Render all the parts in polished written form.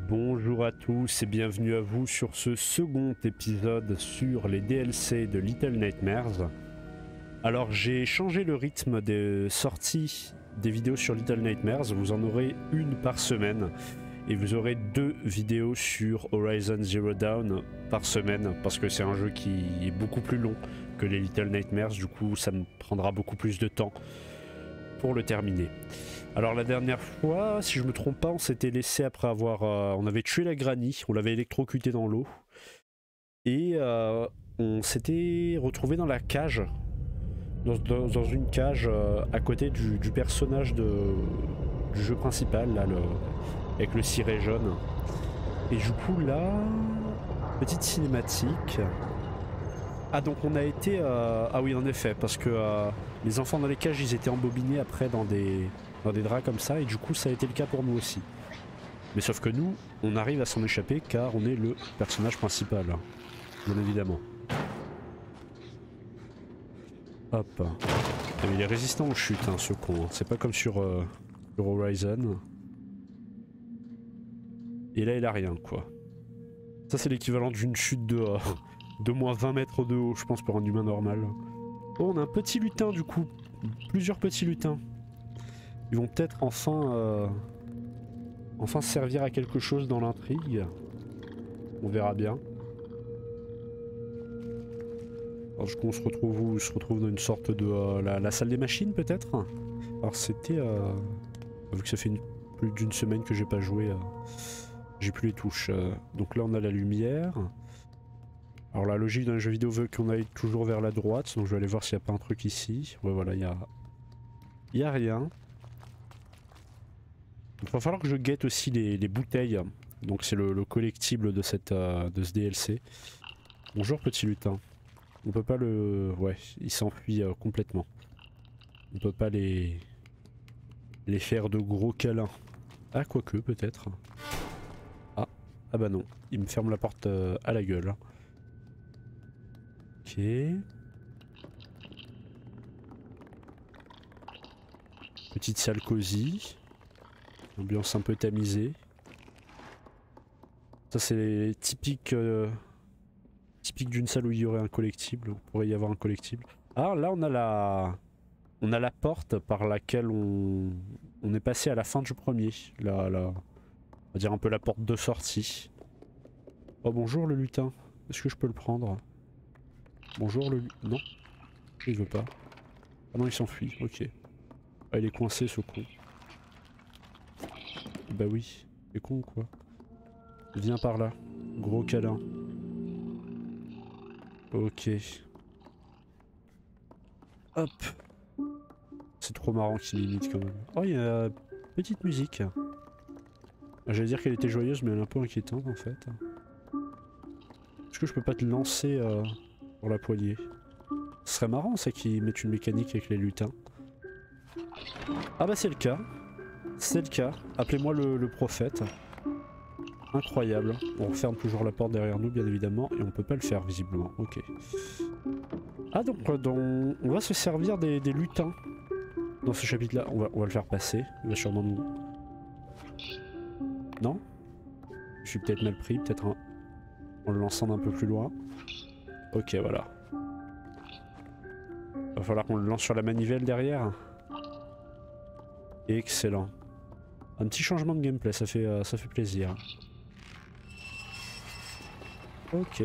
Bonjour à tous et bienvenue à vous sur ce second épisode sur les DLC de Little Nightmares. Alors j'ai changé le rythme de sortie des vidéos sur Little Nightmares, vous en aurez une par semaine et vous aurez 2 vidéos sur Horizon Zero Dawn par semaine parce que c'est un jeu qui est beaucoup plus long que les Little Nightmares, du coup ça me prendra beaucoup plus de temps pour le terminer. Alors la dernière fois, si je me trompe pas, on s'était laissé après avoir... on avait tué la granny, on l'avait électrocuté dans l'eau. Et on s'était retrouvé dans la cage. Dans une cage à côté du personnage du jeu principal, là, avec le ciré jaune. Et du coup là, petite cinématique. Ah donc on a été... Ah oui en effet, parce que les enfants dans les cages, ils étaient embobinés après dans des draps comme ça, et du coup ça a été le cas pour nous aussi. Mais sauf que nous, on arrive à s'en échapper car on est le personnage principal, bien évidemment. Hop. Ah, mais il est résistant aux chutes, hein, ce con. C'est pas comme sur Horizon. Et là il a rien, quoi. Ça c'est l'équivalent d'une chute de moins 20 mètres de haut, je pense, pour un humain normal. Oh, on a un petit lutin du coup. Plusieurs petits lutins. Ils vont peut-être enfin servir à quelque chose dans l'intrigue. On verra bien. Alors du coup on se retrouve où? On se retrouve dans une sorte de... la salle des machines peut-être. Alors c'était... vu que ça fait plus d'une semaine que j'ai pas joué, j'ai plus les touches. Donc là on a la lumière. Alors la logique d'un jeu vidéo veut qu'on aille toujours vers la droite, donc je vais aller voir s'il n'y a pas un truc ici. Ouais voilà, il y a rien. Il va falloir que je guette aussi les bouteilles. Donc c'est le collectible de ce DLC. Bonjour petit lutin. On peut pas le... Ouais, il s'enfuit complètement. On peut pas les faire de gros câlins. Ah quoique peut-être. Ah bah non. Il me ferme la porte à la gueule. Ok. Petite salle cosy. Ambiance un peu tamisée. Ça c'est typique d'une salle où il y aurait un collectible, où il pourrait y avoir un collectible. Ah là on a la porte par laquelle on est passé à la fin du premier. Là, on va dire un peu la porte de sortie. Oh bonjour le lutin, est-ce que je peux le prendre? Bonjour le... Non, il veut pas. Ah non il s'enfuit, ok. Ah il est coincé ce con. Bah oui, il est con ou quoi? Viens par là, gros câlin. Ok. Hop. C'est trop marrant qu'il imite quand même. Oh il y a petite musique. J'allais dire qu'elle était joyeuse mais elle est un peu inquiétante en fait. Est-ce que je peux pas te lancer pour la poignée? Ce serait marrant ça qu'ils mettent une mécanique avec les lutins. Ah bah c'est le cas. C'est le cas. Appelez-moi le prophète. Incroyable. On referme toujours la porte derrière nous bien évidemment et on peut pas le faire visiblement. Ok. Ah donc on va se servir des lutins dans ce chapitre là. On va le faire passer. Il va sûrement nous... Non? Je suis peut-être mal pris, peut-être en le lançant d'un peu plus loin. Ok voilà. Va falloir qu'on le lance sur la manivelle derrière. Excellent. Un petit changement de gameplay, ça fait plaisir. Ok.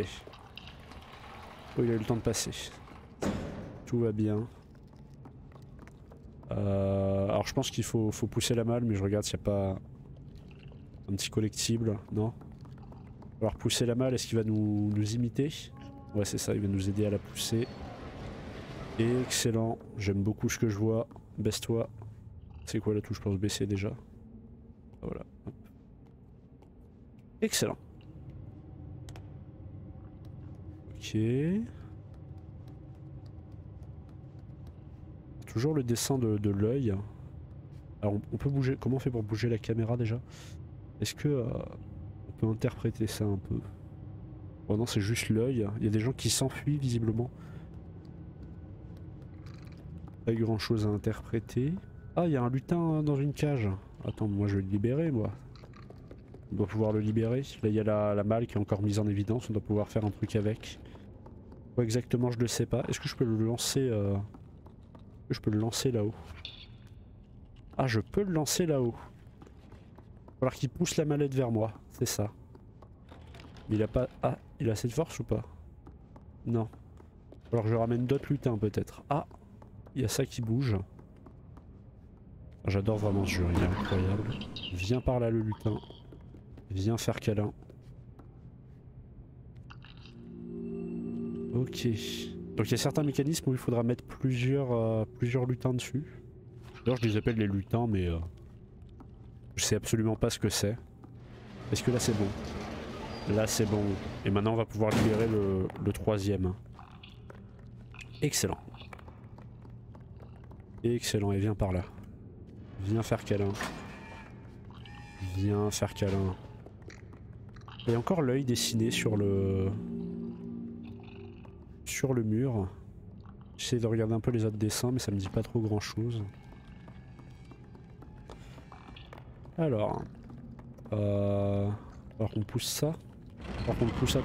Oh, il a eu le temps de passer. Tout va bien. Alors je pense qu'il faut pousser la malle, mais je regarde s'il n'y a pas un petit collectible. Non. Alors pousser la malle, est-ce qu'il va nous imiter? Ouais c'est ça, il va nous aider à la pousser. Excellent. J'aime beaucoup ce que je vois. Baisse-toi. C'est quoi la touche pour se baisser déjà? Voilà. Hop. Excellent. Ok. Toujours le dessin de l'œil. Alors on peut bouger. Comment on fait pour bouger la caméra déjà? Est-ce que on peut interpréter ça un peu? Oh non c'est juste l'œil. Il y a des gens qui s'enfuient visiblement. Pas grand chose à interpréter. Ah il y a un lutin dans une cage. Attends moi je vais le libérer moi. On doit pouvoir le libérer. Là il y a la malle qui est encore mise en évidence, on doit pouvoir faire un truc avec. Quoi exactement je ne sais pas. Est-ce que je peux le lancer je peux le lancer là-haut? Ah je peux le lancer là-haut. Il va falloir qu'il pousse la mallette vers moi, c'est ça. Mais il a pas... Ah, il a assez de force ou pas? Non. Alors je ramène d'autres lutins peut-être. Ah, il y a ça qui bouge. J'adore vraiment ce jeu, il est incroyable. Viens par là le lutin. Viens faire câlin. Ok. Donc il y a certains mécanismes où il faudra mettre plusieurs lutins dessus. D'ailleurs je les appelle les lutins mais je sais absolument pas ce que c'est. Est-ce que là c'est bon? Là c'est bon. Et maintenant on va pouvoir libérer le troisième. Excellent. Excellent, et viens par là. Viens faire câlin. Viens faire câlin. Il y a encore l'œil dessiné sur le mur. J'essaie de regarder un peu les autres dessins mais ça me dit pas trop grand chose. Alors qu'on pousse ça. Alors qu'on le pousse à...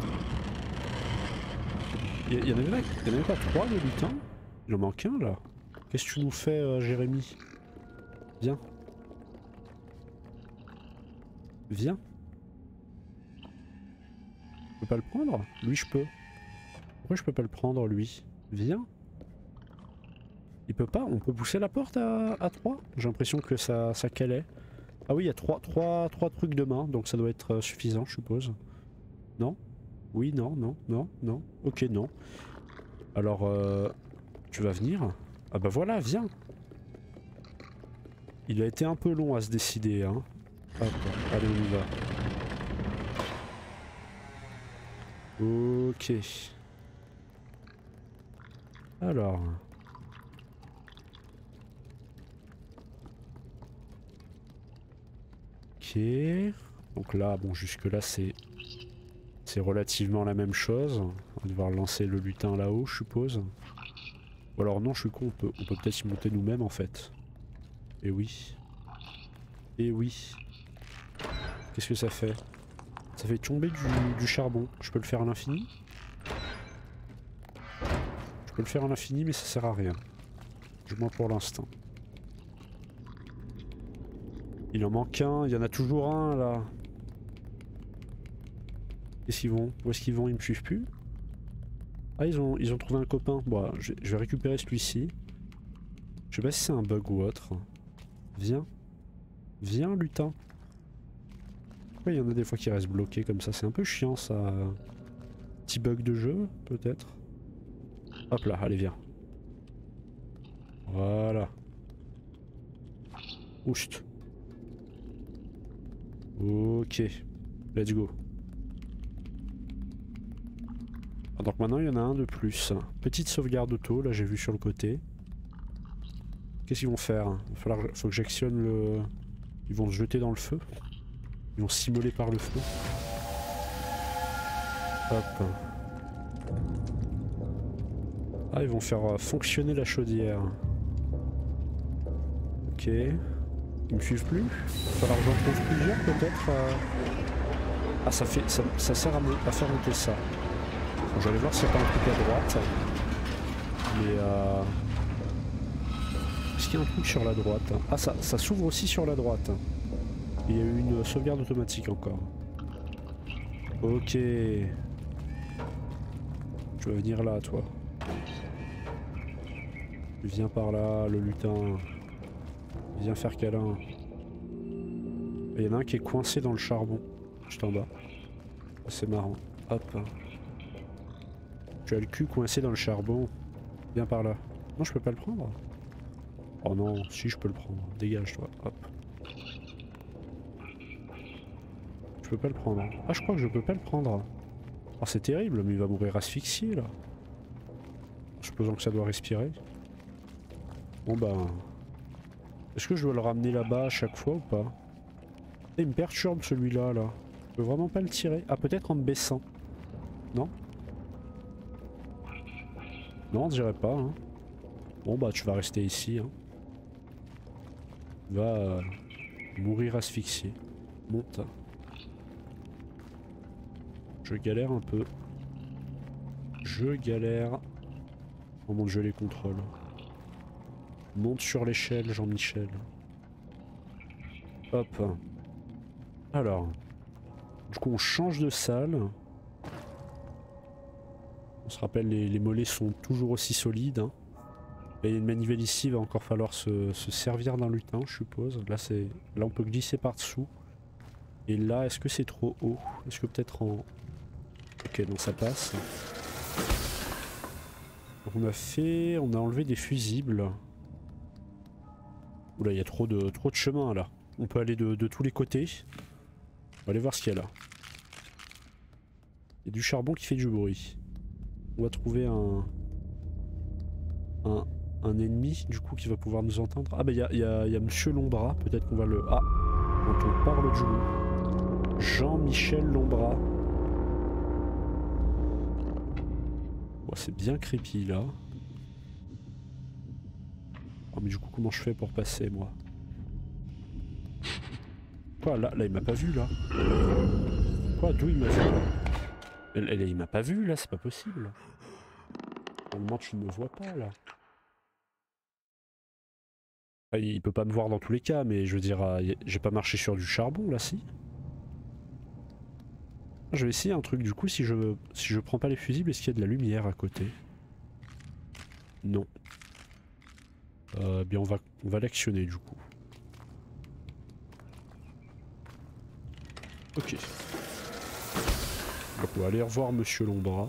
Il y en avait pas 3 de lutins? Il en manque un là. Qu'est-ce que tu nous fais Jérémy? Viens. Viens. Je peux pas le prendre? Lui je peux. Pourquoi je peux pas le prendre lui? Viens. Il peut pas? On peut pousser la porte à 3? J'ai l'impression que ça calait. Ah oui, il y a 3 trucs de main, donc ça doit être suffisant, je suppose. Non? Oui, non, non, non, non. Ok, non. Alors, tu vas venir? Ah bah voilà, viens. Il a été un peu long à se décider, hein. Hop, allez, on y va. Ok. Alors... Ok. Donc là, bon, jusque là c'est relativement la même chose. On va devoir lancer le lutin là-haut, je suppose. Ou alors non, je suis con, on peut peut-être y monter nous-mêmes en fait. Et oui. Et oui. Qu'est-ce que ça fait? Ça fait tomber du charbon. Je peux le faire à l'infini? Je peux le faire à l'infini mais ça sert à rien. Du moins pour l'instant. Il en manque un, il y en a toujours un là. Qu'est-ce qu'ils vont? Où est-ce qu'ils vont? Ils me suivent plus? Ah ils ont trouvé un copain. Bon, je vais récupérer celui-ci. Je sais pas si c'est un bug ou autre. Viens. Viens lutin. Pourquoi il y en a des fois qui restent bloqués comme ça? C'est un peu chiant ça. Petit bug de jeu peut-être. Hop là, allez viens. Voilà. Oust. Ok. Let's go. Donc maintenant il y en a un de plus. Petite sauvegarde auto, là j'ai vu sur le côté. Qu'est-ce qu'ils vont faire? Faut que j'actionne le... Ils vont se jeter dans le feu. Ils vont s'immoler par le feu. Hop. Ah, ils vont faire fonctionner la chaudière. Ok. Ils me suivent plus? Il va falloir que j'en trouve plusieurs peut-être. Ah, ça sert à faire monter ça. Bon, j'allais voir s'il n'y a pas un truc à droite. Mais est-ce qu'il y a un truc sur la droite? Ah, ça s'ouvre aussi sur la droite. Il y a eu une sauvegarde automatique encore. Ok. Tu vas venir là, toi. Viens par là, le lutin. Viens faire câlin. Il y en a un qui est coincé dans le charbon. Juste en bas. C'est marrant. Hop. Tu as le cul coincé dans le charbon. Viens par là. Non, je peux pas le prendre. Oh non, si je peux le prendre. Dégage toi. Hop. Je peux pas le prendre. Ah, je crois que je peux pas le prendre. Oh, c'est terrible, mais il va mourir asphyxié là. Supposons que ça doit respirer. Bon bah... Est-ce que je dois le ramener là-bas à chaque fois ou pas? Il me perturbe celui-là là. Je peux vraiment pas le tirer. Ah, peut-être en me baissant. Non? Non, on dirait pas. Hein. Bon bah tu vas rester ici. Hein. Tu vas mourir asphyxié. Monte. Je galère un peu. Je galère. Oh mon dieu, les contrôles. Monte sur l'échelle, Jean-Michel. Hop. Alors. Du coup, on change de salle. On se rappelle, les mollets sont toujours aussi solides. Hein. Il y a une manivelle ici, il va encore falloir se servir d'un lutin, je suppose. Là, on peut glisser par-dessous. Et là, est-ce que c'est trop haut? Est-ce que peut-être en... Ok, donc ça passe. Donc on a enlevé des fusibles. Oula, il y a trop de chemin là. On peut aller de tous les côtés. On va aller voir ce qu'il y a là. Il y a du charbon qui fait du bruit. On va trouver un ennemi du coup qui va pouvoir nous entendre. Ah bah il y a Monsieur Lombra, peut-être qu'on va le... Ah, quand on parle du loup. Jean-Michel Lombra. Bon, c'est bien creepy là. Oh mais du coup comment je fais pour passer moi? Quoi là il m'a pas vu là? Quoi, d'où il m'a vu là? Il m'a pas vu là, c'est pas possible. Normalement tu ne me vois pas là. Ah, il peut pas me voir dans tous les cas, mais je veux dire, j'ai pas marché sur du charbon là, si. Je vais essayer un truc du coup, si je prends pas les fusibles, est-ce qu'il y a de la lumière à côté? Non. Bien on va l'actionner du coup. Ok. Donc on va aller revoir Monsieur Lombra.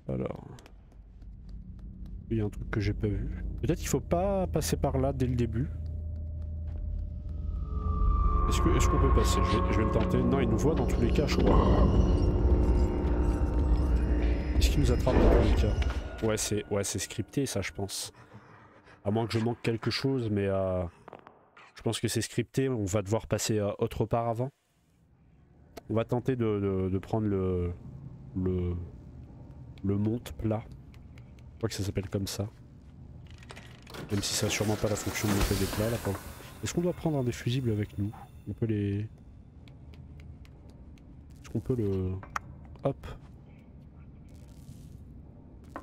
Alors... Il y a un truc que j'ai pas vu. Peut-être qu'il faut pas passer par là dès le début. Est-ce qu'on peut passer? Je vais le tenter. Non, il nous voit dans tous les cas, je crois. Est-ce qu'il nous attrape dans tous les cas? Ouais, c'est scripté ça, je pense. À moins que je manque quelque chose, mais je pense que c'est scripté. On va devoir passer autre part avant. On va tenter de prendre le monte plat. Je crois que ça s'appelle comme ça. Même si ça n'a sûrement pas la fonction de monter des plats là. Est-ce qu'on doit prendre un des fusibles avec nous? On peut les... Est-ce qu'on peut le... Hop. Ça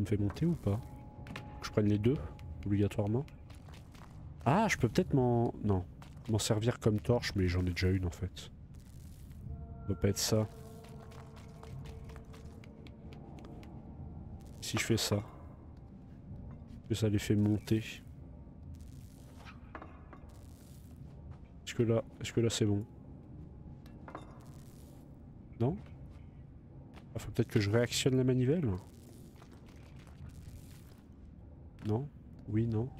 me fait monter ou pas? Que je prenne les deux, obligatoirement. Ah, je peux peut-être m'en servir comme torche, mais j'en ai déjà une en fait. Ça doit pas être ça. Si je fais ça, que ça les fait monter. Est-ce que là c'est bon? Non? Ah, faut peut-être que je réactionne la manivelle? Non? Oui, non?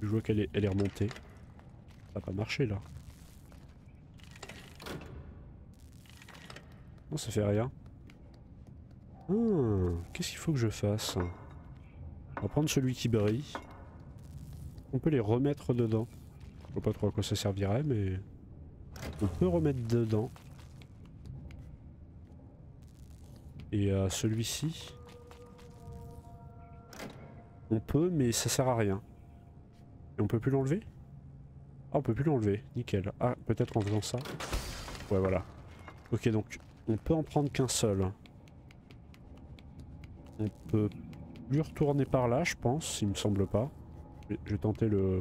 Je vois qu'elle est remontée. Ça n'a pas marché là. Non, ça fait rien. Qu'est-ce qu'il faut que je fasse? On va prendre celui qui brille. On peut les remettre dedans. Je vois pas trop à quoi ça servirait, mais... On peut remettre dedans. Et celui-ci... On peut, mais ça sert à rien. Et on peut plus l'enlever? Ah, on peut plus l'enlever. Nickel. Ah, peut-être en faisant ça. Ouais, voilà. Ok, donc, on peut en prendre qu'un seul. On peut lui retourner par là, je pense, il me semble pas. Je vais tenter le...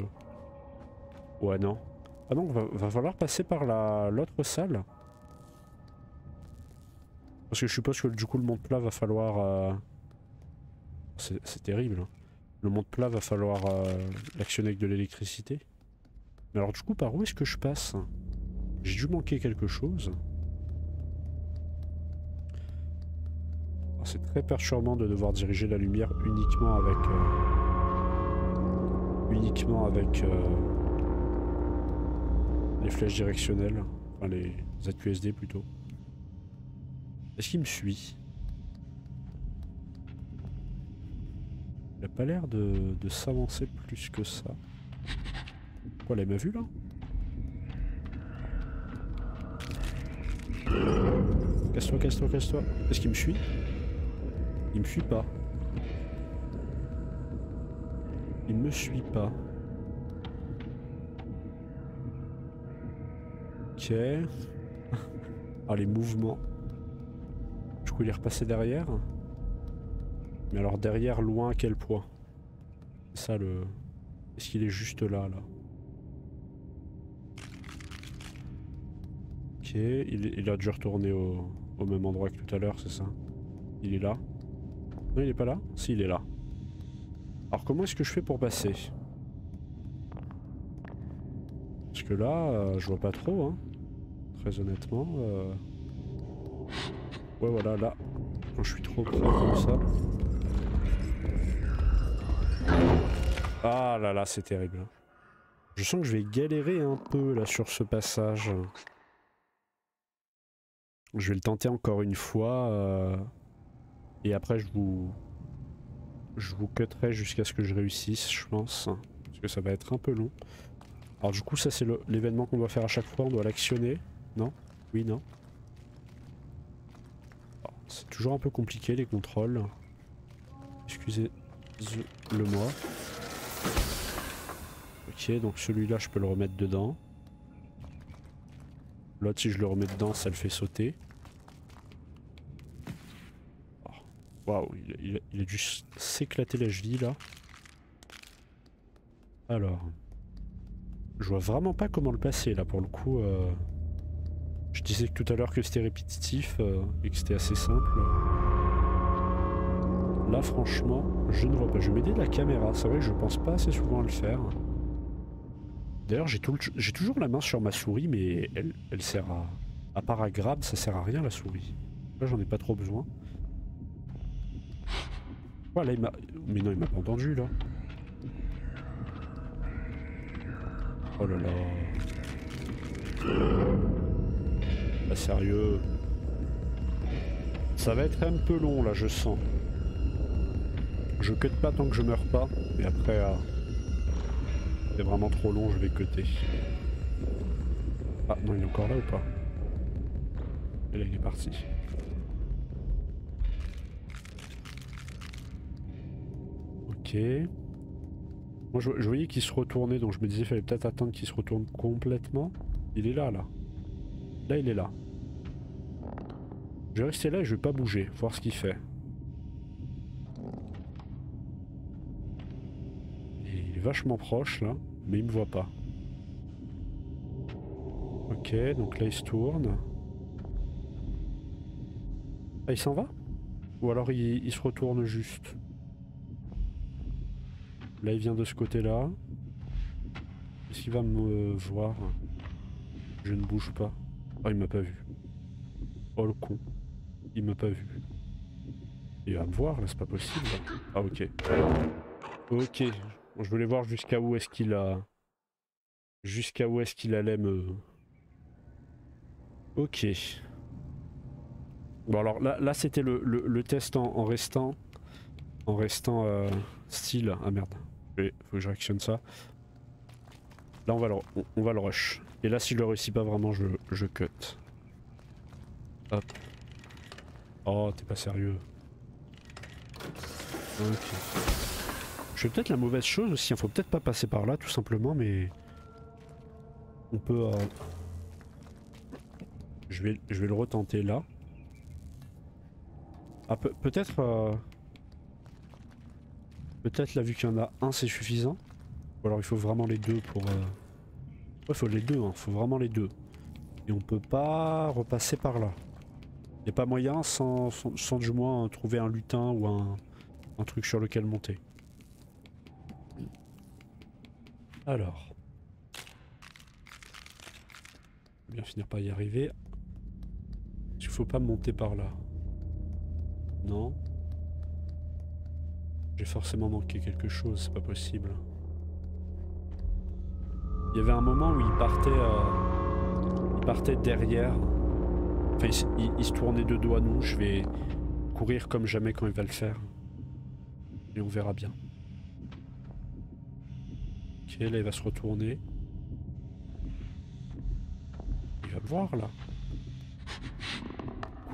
Ouais, non. Ah non, va falloir passer par l'autre salle. Parce que je suppose que du coup le monte plat va falloir... C'est terrible. Hein. Le monte plat va falloir l'actionner avec de l'électricité. Mais alors du coup, par où est-ce que je passe? J'ai dû manquer quelque chose. C'est très perturbant de devoir diriger la lumière uniquement avec les flèches directionnelles, enfin les ZQSD plutôt. Est-ce qu'il me suit? Il a pas l'air de s'avancer plus que ça. Quoi, là, il m'a vu là? Casse-toi, casse-toi, casse-toi. Est-ce qu'il me suit? Il me suit pas. Il me suit pas. Ok. Ah, les mouvements. Du coup, il est repassé derrière. Mais alors derrière, loin à quel point? C'est ça le... Est-ce qu'il est juste là, là? Ok, il a dû retourner au même endroit que tout à l'heure, c'est ça? Il est là? Non, il est pas là? Si, il est là. Alors comment est-ce que je fais pour passer? Parce que là, je vois pas trop, hein. Très honnêtement. Ouais, voilà, là. Quand je suis trop près comme ça. Ah là là, c'est terrible. Je sens que je vais galérer un peu là sur ce passage. Je vais le tenter encore une fois. Et après, je vous cutterai jusqu'à ce que je réussisse, je pense. Parce que ça va être un peu long. Alors du coup, ça c'est l'événement qu'on doit faire à chaque fois. On doit l'actionner. Non? Oui, non? C'est toujours un peu compliqué les contrôles. Excusez-le-moi. Ok, donc celui-là je peux le remettre dedans. L'autre si je le remets dedans ça le fait sauter. Waouh, il a dû s'éclater la cheville là. Alors. Je vois vraiment pas comment le passer là pour le coup. Je disais que tout à l'heure que c'était répétitif et que c'était assez simple. Là franchement, je ne vois pas. Je vais m'aider de la caméra. C'est vrai que je pense pas assez souvent à le faire. D'ailleurs j'ai toujours la main sur ma souris mais elle sert à part à grab, ça sert à rien la souris. Là j'en ai pas trop besoin. Voilà, il m'a... Mais non, il m'a pas entendu là. Oh là là. Pas sérieux. Ça va être un peu long là, je sens. Je cut pas tant que je meurs pas. Et après, c'est vraiment trop long, je vais cutter. Ah non, il est encore là ou pas? Et là, il est parti. Ok. Moi, je voyais qu'il se retournait, donc je me disais qu'il fallait peut-être attendre qu'il se retourne complètement. Il est là, là. Là, il est là. Je vais rester là et je vais pas bouger, voir ce qu'il fait. Il est vachement proche, là, mais il me voit pas. Ok, donc là, il se tourne. Ah, il s'en va? Ou alors il se retourne juste? Là, il vient de ce côté-là. Est-ce qu'il va me voir? Je ne bouge pas. Oh, il m'a pas vu. Oh, le con. Il m'a pas vu. Il va me voir, là, c'est pas possible. Ah, ok. Ok. Bon, je voulais voir jusqu'à où est-ce qu'il a... Jusqu'à où est-ce qu'il allait me... Ok. Bon, alors là c'était le test en restant... En restant style... Ah, merde. Faut que je réactionne ça. Là, on va le rush. Et là, si je le réussis pas vraiment, je cut. Hop. Oh, t'es pas sérieux. Ok. Je fais peut-être la mauvaise chose aussi, il faut peut-être pas passer par là tout simplement, mais... On peut... Je vais le retenter là. Ah, peut-être... Peut-être là, vu qu'il y en a un, c'est suffisant. Ou alors il faut vraiment les deux pour... Ouais, il faut les deux, hein, faut vraiment les deux. Et on peut pas repasser par là. Il n'y a pas moyen sans du moins trouver un lutin ou un truc sur lequel monter. Alors. Je vais bien finir par y arriver. Est-ce qu'il faut pas monter par là? Non. J'ai forcément manqué quelque chose, c'est pas possible. Il y avait un moment où il partait derrière. Enfin, il se tournait de dos à nous. Je vais courir comme jamais quand il va le faire. Et on verra bien. Ok, là il va se retourner. Il va me voir là.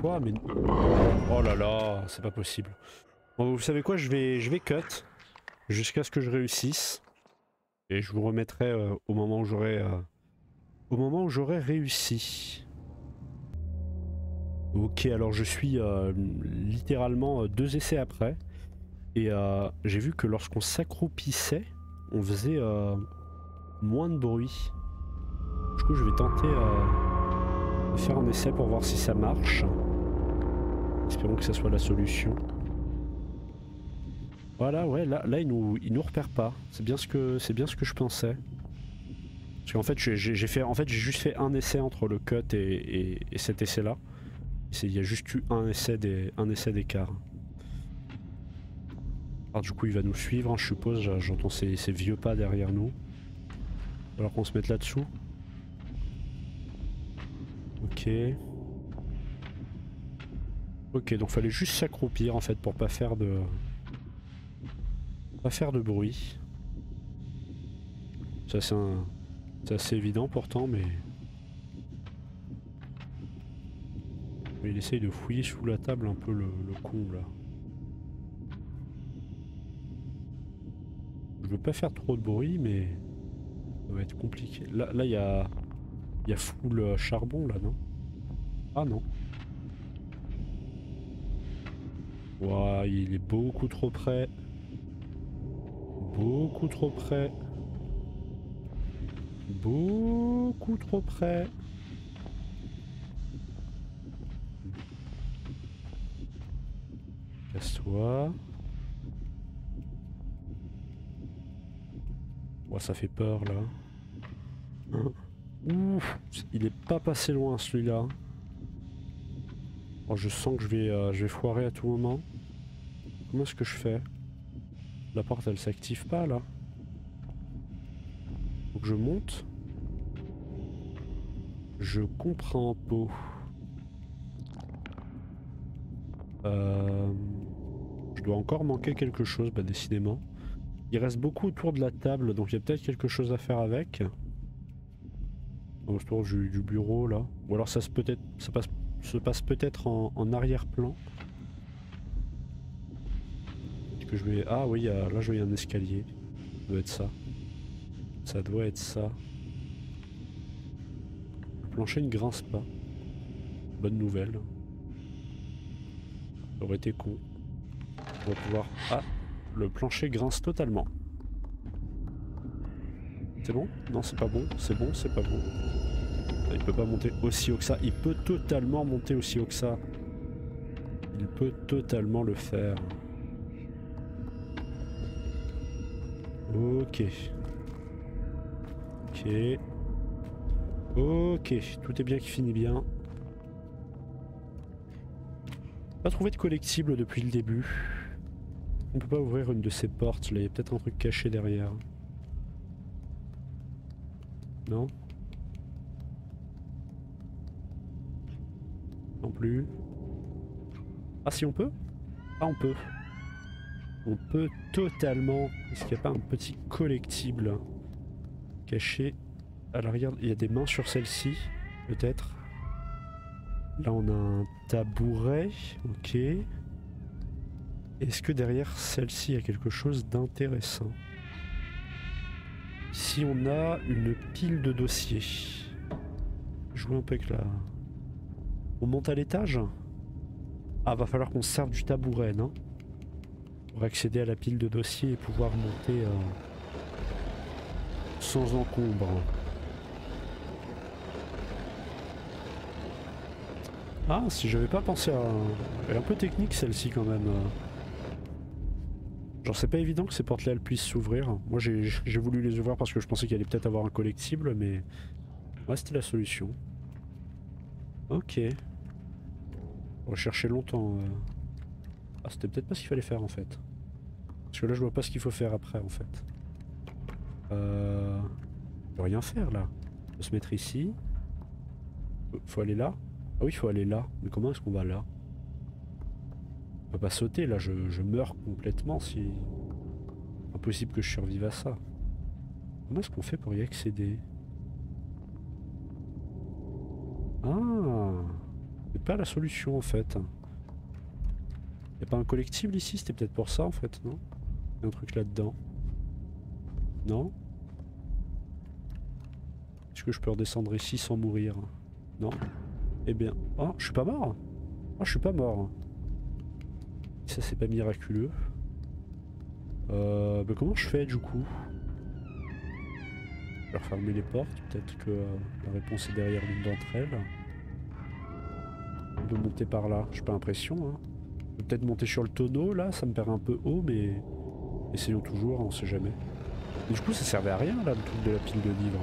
Quoi? Mais... Oh là là, c'est pas possible. Bon, vous savez quoi? Je vais cut. Jusqu'à ce que je réussisse. Et je vous remettrai au moment où j'aurai au moment où j'aurai réussi. Ok, alors je suis littéralement 2 essais après. Et j'ai vu que lorsqu'on s'accroupissait, on faisait moins de bruit. Du coup, je vais tenter de faire un essai pour voir si ça marche. Espérons que ça soit la solution. Voilà, ouais, là il nous repère pas. C'est bien ce que je pensais. Parce qu'en fait, j'ai juste fait un essai entre le cut et cet essai-là. Il y a juste eu un essai d'écart. Alors du coup, il va nous suivre, hein, je suppose. J'entends ces vieux pas derrière nous. Alors qu'on se mette là-dessous. Ok. Ok, donc fallait juste s'accroupir en fait pour pas faire de bruit. Ça c'est assez évident pourtant, mais il essaye de fouiller sous la table un peu le con là. Je veux pas faire trop de bruit, mais ça va être compliqué. Là il y a full charbon là, non? Ah non. Ouah, il est beaucoup trop près. Beaucoup trop près. Beaucoup trop près. Casse-toi. Oh, ça fait peur là. Hein? Ouf, il est pas passé loin celui-là. Oh, je sens que je vais foirer à tout moment. Comment est-ce que je fais? La porte elle s'active pas là. Faut que je monte. Je comprends pas. Je dois encore manquer quelque chose, bah décidément. Il reste beaucoup autour de la table, donc il y a peut-être quelque chose à faire avec. Autour du bureau là. Ou alors ça se passe peut-être en arrière-plan. Que je vais... Ah oui, là je vois un escalier. Ça doit être ça. Ça doit être ça. Le plancher ne grince pas. Bonne nouvelle. Ça aurait été con. On va pouvoir... Ah, le plancher grince totalement. C'est bon? Non, c'est pas bon. C'est bon, c'est pas bon. Il peut pas monter aussi haut que ça. Il peut totalement monter aussi haut que ça. Il peut totalement le faire. Ok. Ok. Ok, tout est bien qui finit bien. Pas trouvé de collectible depuis le début. On peut pas ouvrir une de ces portes là, il y a peut-être un truc caché derrière. Non? Non plus. Ah si on peut? Ah on peut. On peut totalement. Est-ce qu'il n'y a pas un petit collectible caché à l'arrière? Il y a des mains sur celle-ci, peut-être. Là on a un tabouret, ok. Est-ce que derrière celle-ci il y a quelque chose d'intéressant? Ici on a une pile de dossiers. Jouer un peu avec la... On monte à l'étage? Ah, va falloir qu'on se serve du tabouret, non? Pour accéder à la pile de dossiers et pouvoir monter sans encombre. Ah, si j'avais pas pensé à... Elle est un peu technique celle-ci quand même. Genre c'est pas évident que ces portes-là elles puissent s'ouvrir. Moi j'ai voulu les ouvrir parce que je pensais qu'il allait peut-être avoir un collectible, mais... Ouais, c'était la solution. Ok. On va chercher longtemps. Ah, c'était peut-être pas ce qu'il fallait faire en fait. Parce que là je vois pas ce qu'il faut faire après en fait. On peut rien faire là. On peut se mettre ici. Faut aller là. Ah oui, il faut aller là. Mais comment est-ce qu'on va là? On peut pas sauter là, je meurs complètement si... Impossible que je survive à ça. Comment est-ce qu'on fait pour y accéder? Ah, c'est pas la solution en fait. Y'a pas un collectible ici? C'était peut-être pour ça en fait, non? Y'a un truc là-dedans. Non? Est-ce que je peux redescendre ici sans mourir? Non. Eh bien... Oh, je suis pas mort. Oh, je suis pas mort. Ça, c'est pas miraculeux. Bah comment je fais du coup? Je vais refermer les portes. Peut-être que la réponse est derrière l'une d'entre elles. On peut monter par là. J'ai pas l'impression. Hein. On peut peut-être monter sur le tonneau là. Ça me paraît un peu haut, mais essayons toujours. On sait jamais. Et du coup, ça servait à rien là, le truc de la pile de livres.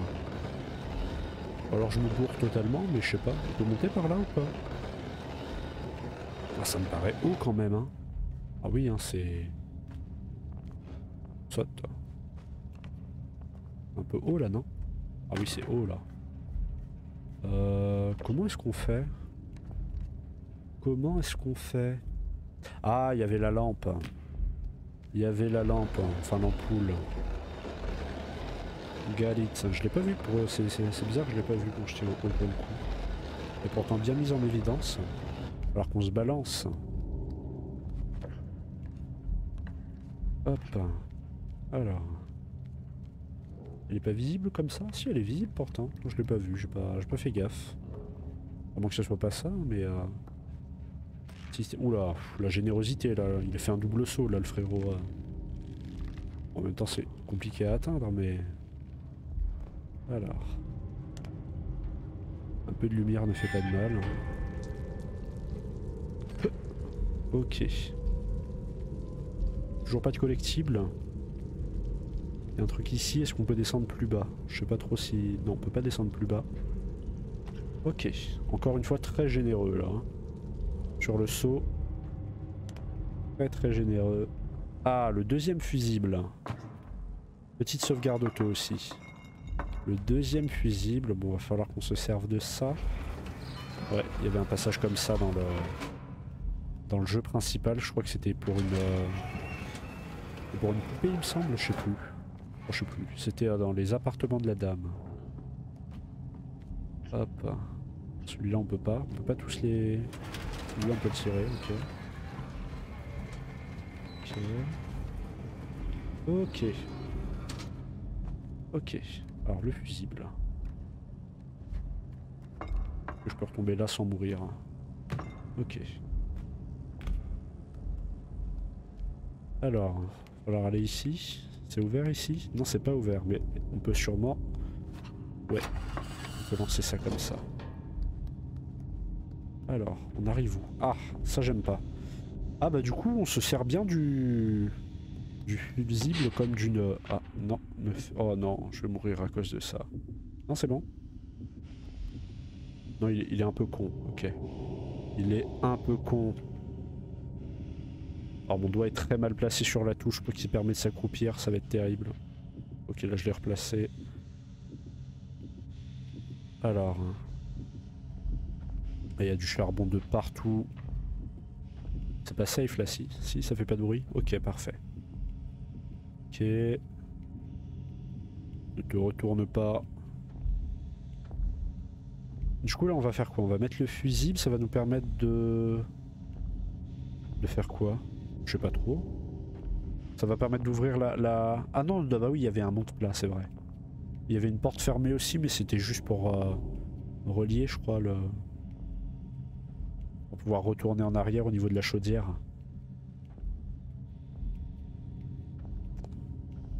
Alors je me bourre totalement, mais je sais pas. On peut monter par là ou pas? Ah, ça me paraît haut quand même, hein. Ah oui, hein, c'est... Saute. Un peu haut là, non? Ah oui, c'est haut là. Comment est-ce qu'on fait? Comment est-ce qu'on fait? Ah, il y avait la lampe. Il y avait la lampe, enfin l'ampoule. Got it. Je l'ai pas vu pour... C'est bizarre que je l'ai pas vu quand je tiens au coup. Elle est pourtant bien mise en évidence. Alors qu'on se balance. Hop. Alors. Elle est pas visible comme ça? Si, elle est visible pourtant. Je l'ai pas vue, j'ai pas fait gaffe. À moins que ce soit pas ça, mais... Oula, la générosité là, il a fait un double saut là le frérot. En même temps c'est compliqué à atteindre mais... Alors... Un peu de lumière ne fait pas de mal. Ok. Toujours pas de collectible. Il y a un truc ici, est-ce qu'on peut descendre plus bas? Je sais pas trop si... Non, on peut pas descendre plus bas. Ok, encore une fois très généreux là. Hein. Sur le saut. Très généreux. Ah, le deuxième fusible. Petite sauvegarde auto aussi. Le deuxième fusible, bon va falloir qu'on se serve de ça. Ouais, il y avait un passage comme ça dans le jeu principal, je crois que c'était pour une poupée il me semble, je sais plus. Oh, je sais plus, c'était dans les appartements de la dame. Hop. Celui-là on peut pas tous les... Celui-là on peut le tirer, ok. Ok. Alors le fusible. Je peux retomber là sans mourir. Ok. Alors, il va falloir aller ici. C'est ouvert ici? Non, c'est pas ouvert, mais on peut sûrement... Ouais, on peut lancer ça comme ça. Alors, on arrive où? Ah, ça j'aime pas. Ah bah du coup, on se sert bien du fusible comme d'une... Ah, non. Oh non, je vais mourir à cause de ça. Non, c'est bon. Non, il est un peu con, ok. Il est un peu con. Alors mon doigt est très mal placé sur la touche pour qu'il permet de s'accroupir, ça va être terrible. Ok, là je l'ai replacé. Alors... Il y a du charbon de partout. C'est pas safe là, si ça fait pas de bruit. Ok, parfait. Ok. Ne te retourne pas. Du coup là on va faire quoi? On va mettre le fusible, ça va nous permettre de faire quoi? Je sais pas trop. Ça va permettre d'ouvrir la... Ah non, bah oui, il y avait un monte-plat, c'est vrai. Il y avait une porte fermée aussi, mais c'était juste pour relier, je crois, le... Pour pouvoir retourner en arrière au niveau de la chaudière.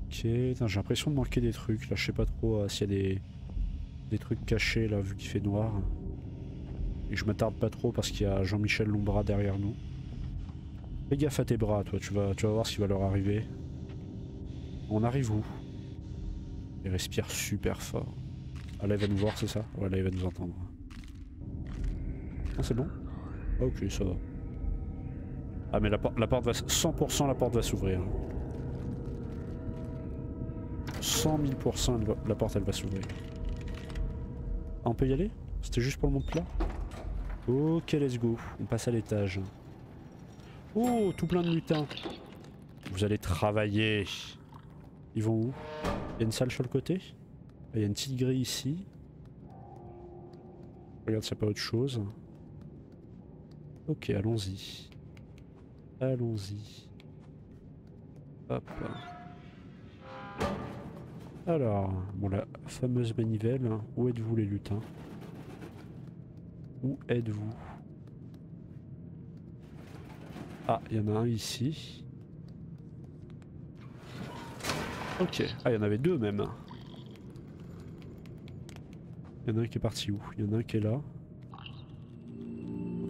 Ok, j'ai l'impression de manquer des trucs, là je sais pas trop s'il y a des trucs cachés là, vu qu'il fait noir. Et je m'attarde pas trop parce qu'il y a Jean-Michel Lombra derrière nous. Fais gaffe à tes bras, toi, tu vas voir ce qui va leur arriver. On arrive où? Il respire super fort. Ah là il va nous voir, c'est ça? Ouais, là il va nous entendre. Ah c'est bon? Ah, ok, ça va. Ah mais la porte va... 100% la porte va s'ouvrir. 100 000% la porte elle va s'ouvrir. Ah, on peut y aller? C'était juste pour le monte plat? Ok, let's go. On passe à l'étage. Oh, tout plein de lutins. Vous allez travailler. Ils vont où? Il y a une salle sur le côté? Il y a une petite grille ici. Regarde, c'est pas autre chose. Ok, allons-y. Allons-y. Hop. Alors, bon, la fameuse manivelle. Où êtes-vous les lutins? Où êtes-vous? Ah, il y en a un ici. Ok. Ah, il y en avait deux même. Il y en a un qui est parti où? Il y en a un qui est là.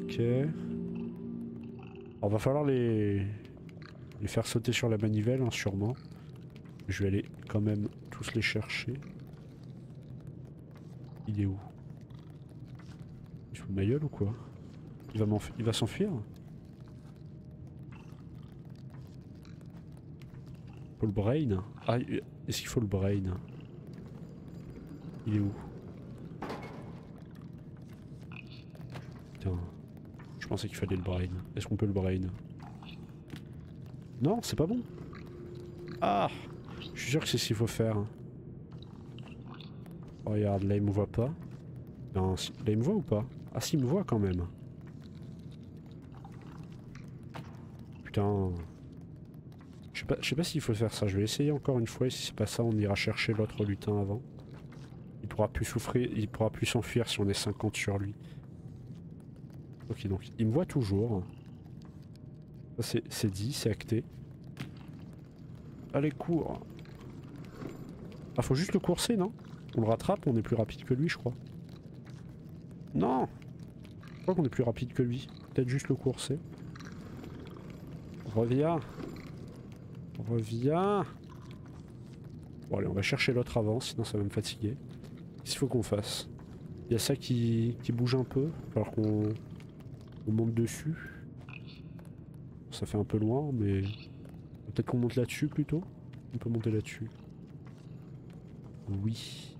Ok. Alors, va falloir les faire sauter sur la manivelle, hein, sûrement. Je vais aller quand même tous les chercher. Il est où? Il se fout de ma gueule ou quoi? Il va s'enfuir? Faut le brain? Ah, est-ce qu'il faut le brain? Il est où? Putain, je pensais qu'il fallait le brain. Est-ce qu'on peut le brain? Non, c'est pas bon. Ah! Je suis sûr que c'est ce qu'il faut faire. Oh, regarde, là il me voit pas. Non, là il me voit ou pas? Ah si, il me voit quand même. Putain. Je sais pas s'il faut faire ça. Je vais essayer encore une fois et si c'est pas ça, on ira chercher l'autre lutin avant. Il pourra plus souffrir, il pourra plus s'enfuir si on est 50 sur lui. Ok, donc il me voit toujours. Ça c'est dit, c'est acté. Allez, cours. Ah, faut juste le courser, non? On le rattrape, on est plus rapide que lui, je crois. Non! Je crois qu'on est plus rapide que lui. Peut-être juste le courser. Reviens. Reviens. Bon allez, on va chercher l'autre avant, sinon ça va me fatiguer. Qu'est-ce qu'il faut qu'on fasse? Il y a ça qui bouge un peu, alors qu'on monte dessus. Ça fait un peu loin, mais... Peut-être qu'on monte là-dessus plutôt? On peut monter là-dessus. Oui.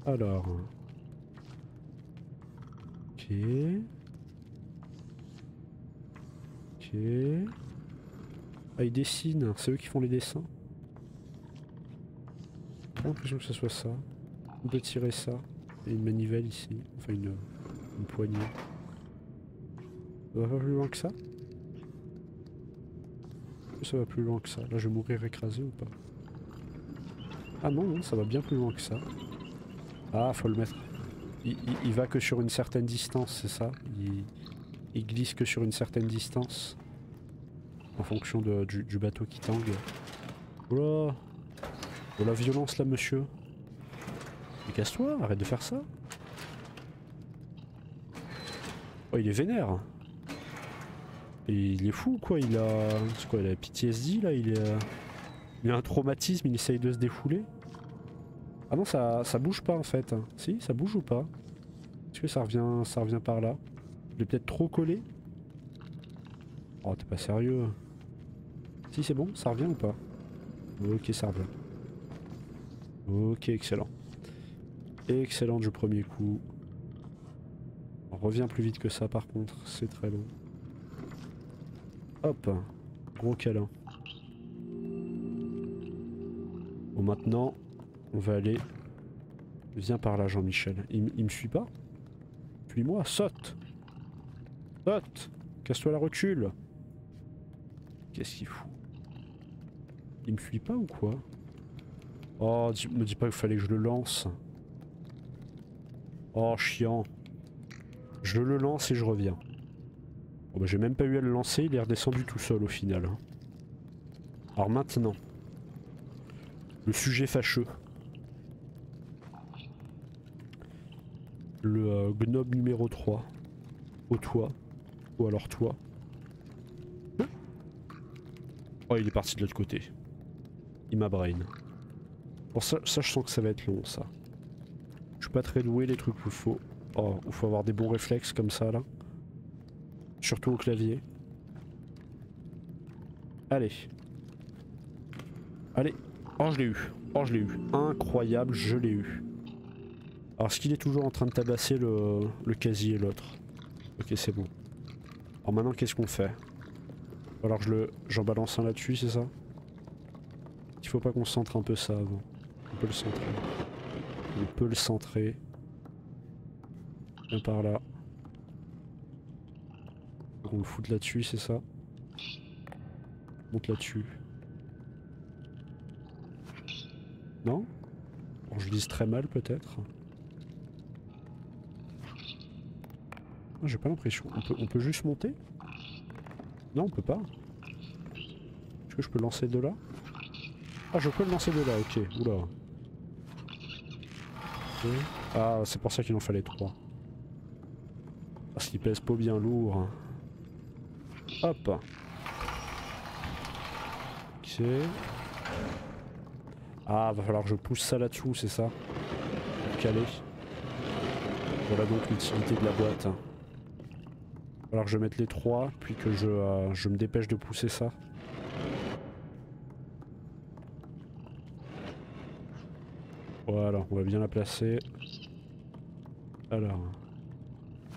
Alors... Ok... Ok... Ah, ils dessinent, c'est eux qui font les dessins. J'ai l'impression que ce soit ça. On peut tirer ça. Il y a une manivelle ici. Enfin une poignée. Ça va pas plus loin que ça? Ça va plus loin que ça. Là je vais mourir écrasé ou pas? Ah non, non, ça va bien plus loin que ça. Ah, faut le mettre. Il va que sur une certaine distance, c'est ça? Il glisse que sur une certaine distance. En fonction du bateau qui tangue. Oula! Oh la violence là, monsieur! Mais casse-toi, arrête de faire ça! Oh, il est vénère! Et il est fou quoi, il a... C'est quoi, il a PTSD là, il a un traumatisme, il essaye de se défouler. Ah non, ça bouge pas en fait. Si, ça bouge ou pas? Est-ce que ça revient par là? Je l'ai peut-être trop collé? Oh, t'es pas sérieux? Si, c'est bon, ça revient ou pas? Ok, ça revient. Ok, excellent. Excellent du premier coup. On revient plus vite que ça par contre, c'est très long. Hop, gros câlin. Bon, maintenant, on va aller... Viens par là, Jean-Michel. Il me suit pas? Suis-moi, saute! Saute! Casse-toi la rotule! Qu'est-ce qu'il fout? Il me fuit pas ou quoi? Oh, me dis pas qu'il fallait que je le lance. Oh, chiant. Je le lance et je reviens. Bon bah j'ai même pas eu à le lancer, il est redescendu tout seul au final. Alors maintenant, le sujet fâcheux. Le gnobe numéro 3. Au toit. Ou alors toi. Oh, il est parti de l'autre côté. Il m'a brain. Bon ça je sens que ça va être long ça. Je suis pas très doué les trucs où il faut avoir des bons réflexes comme ça là. Surtout au clavier. Allez. Allez. Oh je l'ai eu. Oh je l'ai eu. Incroyable, je l'ai eu. Alors est-ce qu'il est toujours en train de tabasser le casier l'autre? Ok c'est bon. Alors maintenant qu'est-ce qu'on fait? Alors j'en balance un là-dessus, c'est ça? Il faut pas qu'on centre un peu ça avant. On peut le centrer. On peut le centrer. Viens par là. On le fout là-dessus, c'est ça? Monte là-dessus. Non? Bon, je lise très mal peut-être. Ah, j'ai pas l'impression. On peut juste monter? Non, on peut pas. Est-ce que je peux lancer de là? Ah, je peux le lancer de là, ok. Oula. Ok. Ah, c'est pour ça qu'il en fallait 3. Parce qu'il pèse pas bien lourd. Hop. Ok. Ah, va falloir que je pousse ça là-dessous, c'est ça? Pour caler. Voilà donc l'utilité de la boîte. Va falloir que je mette les 3, puis que je me dépêche de pousser ça. Voilà, on va bien la placer. Alors.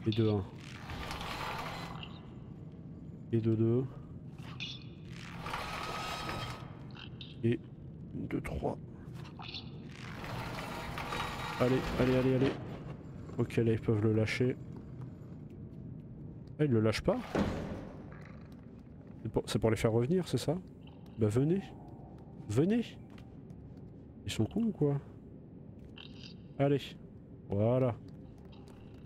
Et 2-1. Et 2-2. Et 2-3. Allez, allez, allez, allez. Ok, là ils peuvent le lâcher. Ah, ils le lâchent pas? C'est pour les faire revenir, c'est ça? Bah venez. Venez. Ils sont cons ou quoi? Allez. Voilà.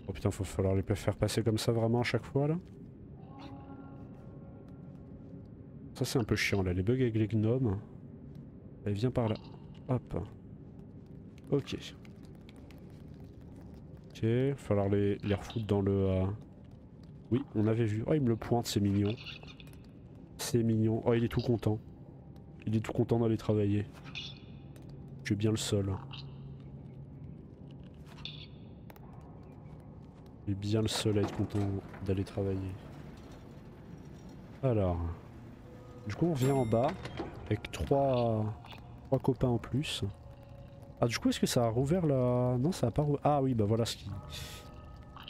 Oh putain, faut falloir les faire passer comme ça vraiment à chaque fois là. Ça c'est un peu chiant là, les bugs avec les gnomes. Allez, viens par là. Hop. Ok. Ok, va falloir les refoutre dans le... Oui, on avait vu. Oh, il me le pointe, c'est mignon. C'est mignon. Oh, il est tout content. Il est tout content d'aller travailler. Je suis bien le seul. Il est bien le seul à être content d'aller travailler. Alors... Du coup, on revient en bas avec 3 copains en plus. Ah, du coup, est-ce que ça a rouvert la... Non, ça a pas rouvert. Ah oui, bah voilà ce qui...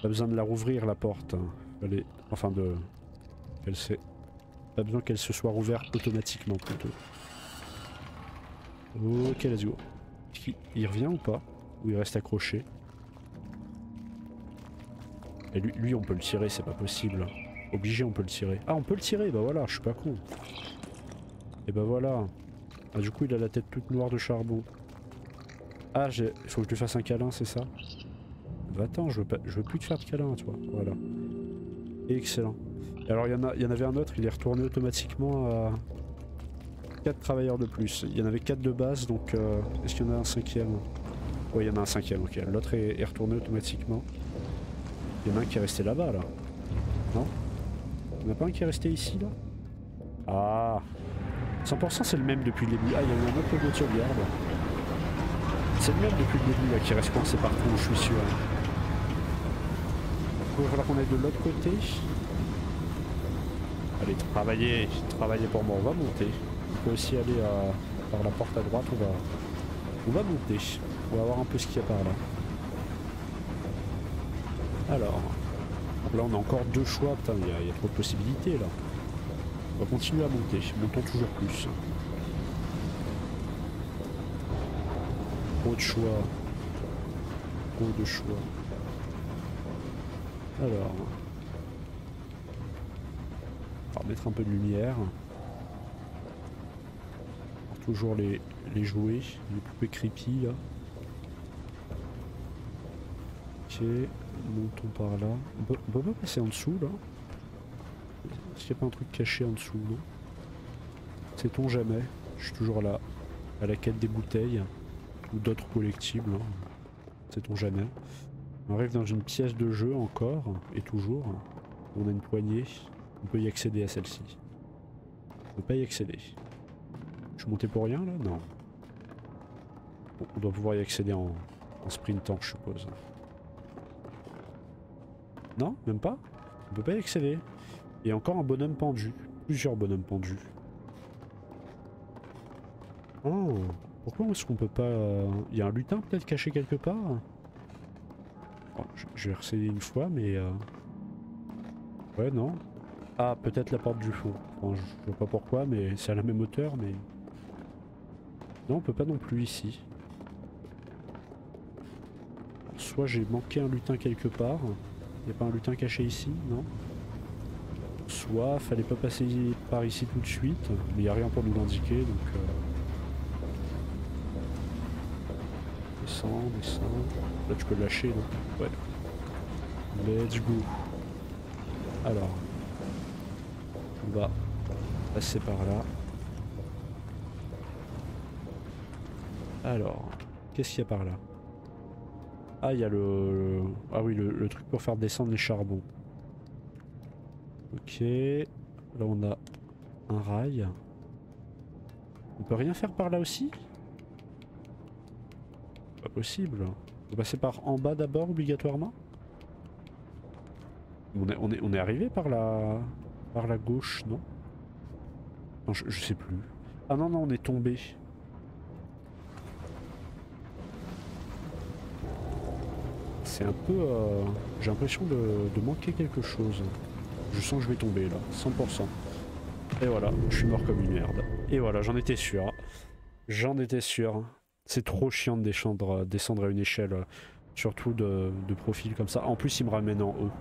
Pas besoin de la rouvrir la porte. Allez, enfin de... Pas besoin qu'elle se soit rouverte automatiquement plutôt. Ok, let's go. Il revient ou pas? Ou il reste accroché? Et lui on peut le tirer, c'est pas possible. Obligé, on peut le tirer. Ah, on peut le tirer, bah voilà, je suis pas con. Et bah voilà. Ah, du coup, il a la tête toute noire de charbon. Ah, il faut que je lui fasse un câlin, c'est ça? Bah attends, je veux plus te faire de câlin, toi. Voilà. Excellent. Et alors, il y en avait un autre, il est retourné automatiquement à 4 travailleurs de plus. Il y en avait 4 de base, donc est-ce qu'il y en a un cinquième? Oui, il y en a un cinquième, ok. L'autre est retourné automatiquement. Il y en a un qui est resté là-bas, là. Non? Il n'y en a pas un qui est resté ici, là? Ah, 100% c'est le même depuis le début. Ah, il y a eu un autre logo de sauvegarde. C'est le même depuis le début, là, qui reste coincé partout, je suis sûr. Il va falloir qu'on aille de l'autre côté. Allez, travaillez pour moi, on va monter. On peut aussi aller par la porte à droite, on va monter. On va voir un peu ce qu'il y a par là. Alors, là on a encore 2 choix, putain, il y a trop de possibilités là. On va continuer à monter, montons toujours plus. Trop de choix. Trop de choix. Alors... On va mettre un peu de lumière. Alors, toujours les jouets, les poupées creepy là. Ok, montons par là. On peut pas passer en dessous là? Est-ce qu'il n'y a pas un truc caché en dessous, non? Sait-on jamais? Je suis toujours là, à la quête des bouteilles ou d'autres collectibles. Hein. Sait-on jamais? On arrive dans une pièce de jeu encore et toujours. On a une poignée. On peut y accéder à celle-ci. On peut pas y accéder. Je suis monté pour rien là? Non. Bon, on doit pouvoir y accéder en sprintant, je suppose. Non, même pas? On peut pas y accéder. Il y a encore un bonhomme pendu. Plusieurs bonhommes pendus. Oh, pourquoi est-ce qu'on peut pas... Il y a un lutin peut-être caché quelque part? Oh, je vais essayer une fois, mais... Ouais, non. Ah, peut-être la porte du fond. Enfin, je vois pas pourquoi, mais c'est à la même hauteur, mais... Non, on peut pas non plus ici. Soit j'ai manqué un lutin quelque part. Il n'y a pas un lutin caché ici, non? Soit fallait pas passer par ici tout de suite, mais il n'y a rien pour nous l'indiquer, donc... Descends, descends. Là tu peux le lâcher donc. Ouais. Let's go. Alors. On va passer par là. Alors. Qu'est-ce qu'il y a par là? Ah il y a ah oui le truc pour faire descendre les charbons. Ok. Là on a un rail. On peut rien faire par là aussi? Pas possible. On va passer par en bas d'abord obligatoirement? On est arrivé par la gauche, non? Non, je sais plus. Ah non, non, on est tombé. C'est un peu... j'ai l'impression de manquer quelque chose. Je sens que je vais tomber là, 100%. Et voilà, je suis mort comme une merde. Et voilà, j'en étais sûr. J'en étais sûr. C'est trop chiant de descendre à une échelle, surtout de profil comme ça. En plus, il me ramène en haut.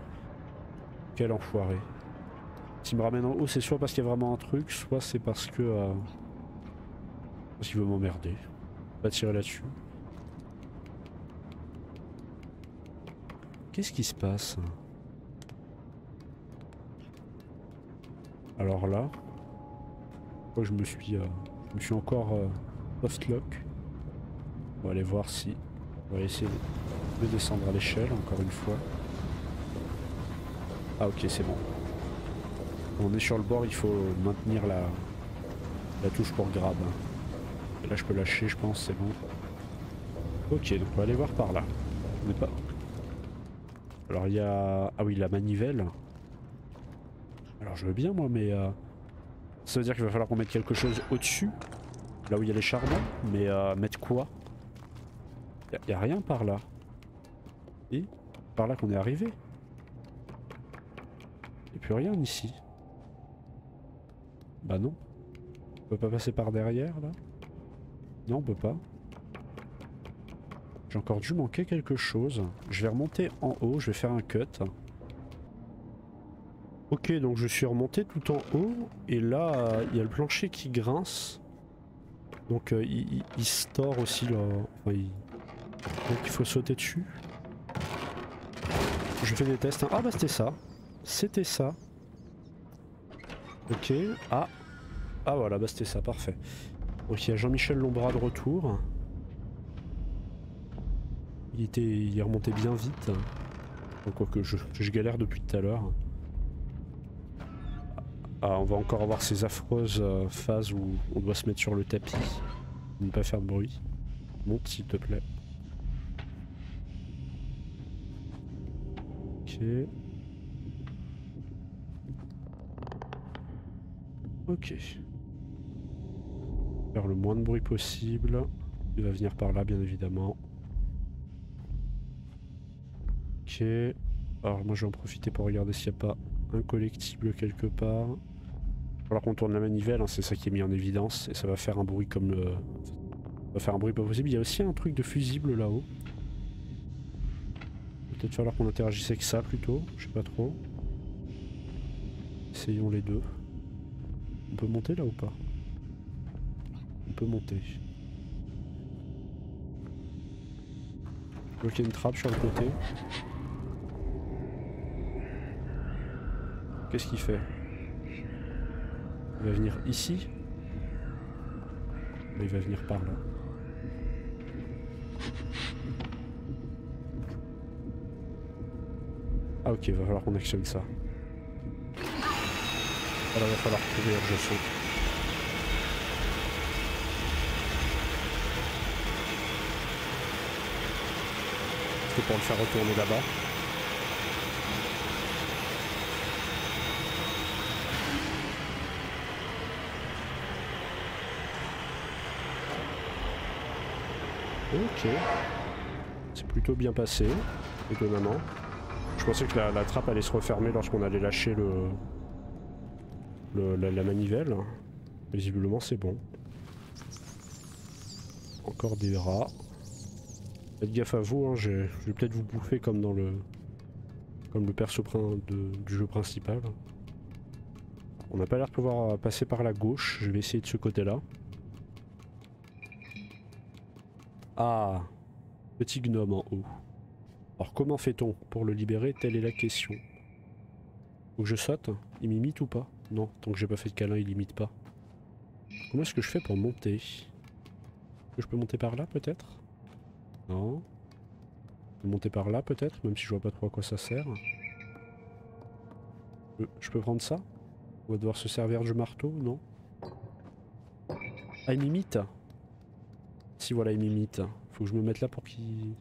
Quel enfoiré. S'il me ramène en haut, c'est soit parce qu'il y a vraiment un truc, soit c'est parce que... parce qu'il veut m'emmerder. Pas tirer là-dessus. Qu'est-ce qui se passe? Alors là... Moi je me suis encore post-lock. On va aller voir si... On va essayer de descendre à l'échelle, encore une fois. Ah ok, c'est bon. On est sur le bord, il faut maintenir la touche pour grab. Et là je peux lâcher, je pense, c'est bon. Ok, donc on va aller voir par là. On n'est pas... Alors il y a... Ah oui, la manivelle. Alors je veux bien moi, mais... Ça veut dire qu'il va falloir qu'on mette quelque chose au-dessus. Là où il y a les charbons. Mais mettre quoi? Y a rien par là. Et par là qu'on est arrivé. Et plus rien ici. Bah non. On peut pas passer par derrière là? Non, on peut pas. J'ai encore dû manquer quelque chose. Je vais remonter en haut, je vais faire un cut. Ok, donc je suis remonté tout en haut. Et là, il y a le plancher qui grince. Donc il store aussi là. Enfin, donc il faut sauter dessus. Je fais des tests. Hein. Ah bah c'était ça. C'était ça. Ok. Ah. Ah voilà, bah c'était ça, parfait. Donc il y a Jean-Michel Lombra de retour. Il est remonté bien vite. Donc quoique je galère depuis tout à l'heure. Ah, on va encore avoir ces affreuses phases où on doit se mettre sur le tapis. Ne pas faire de bruit. Monte s'il te plaît. Ok. Ok. Faire le moins de bruit possible. Il va venir par là bien évidemment. Ok. Alors moi je vais en profiter pour regarder s'il n'y a pas un collectible quelque part. Alors qu'on tourne la manivelle, hein, c'est ça qui est mis en évidence. Et ça va faire un bruit comme le... Ça va faire un bruit pas possible. Il y a aussi un truc de fusible là-haut. Peut-être falloir qu'on interagisse avec ça plutôt. Je sais pas trop. Essayons les deux. On peut monter là ou pas? On peut monter. Donc il y a une trappe sur le côté. Qu'est-ce qu'il fait? Il va venir ici? Il va venir par là. Ah ok, il va falloir qu'on actionne ça. Alors il va falloir couvrir, je sens. C'est pour le faire retourner là-bas. Ok. C'est plutôt bien passé, étonnamment. Je pensais que la trappe allait se refermer lorsqu'on allait lâcher la manivelle. Visiblement c'est bon. Encore des rats. Faites gaffe à vous, hein, je vais peut-être vous bouffer comme dans le perso du jeu principal. On n'a pas l'air de pouvoir passer par la gauche, je vais essayer de ce côté-là. Ah, Petit gnome en haut. Alors comment fait-on pour le libérer? Telle est la question. Faut que je saute? Il m'imite ou pas? Non, tant que j'ai pas fait de câlin, il imite pas. Comment est-ce que je fais pour monter? Est-ce que je peux monter par là peut-être? Non. Je peux monter par là peut-être, même si je vois pas trop à quoi ça sert. Je peux prendre ça? On va devoir se servir du marteau, non? Ah, il m'imite? Si voilà, il m'imite. Faut que je me mette là pour qu'il...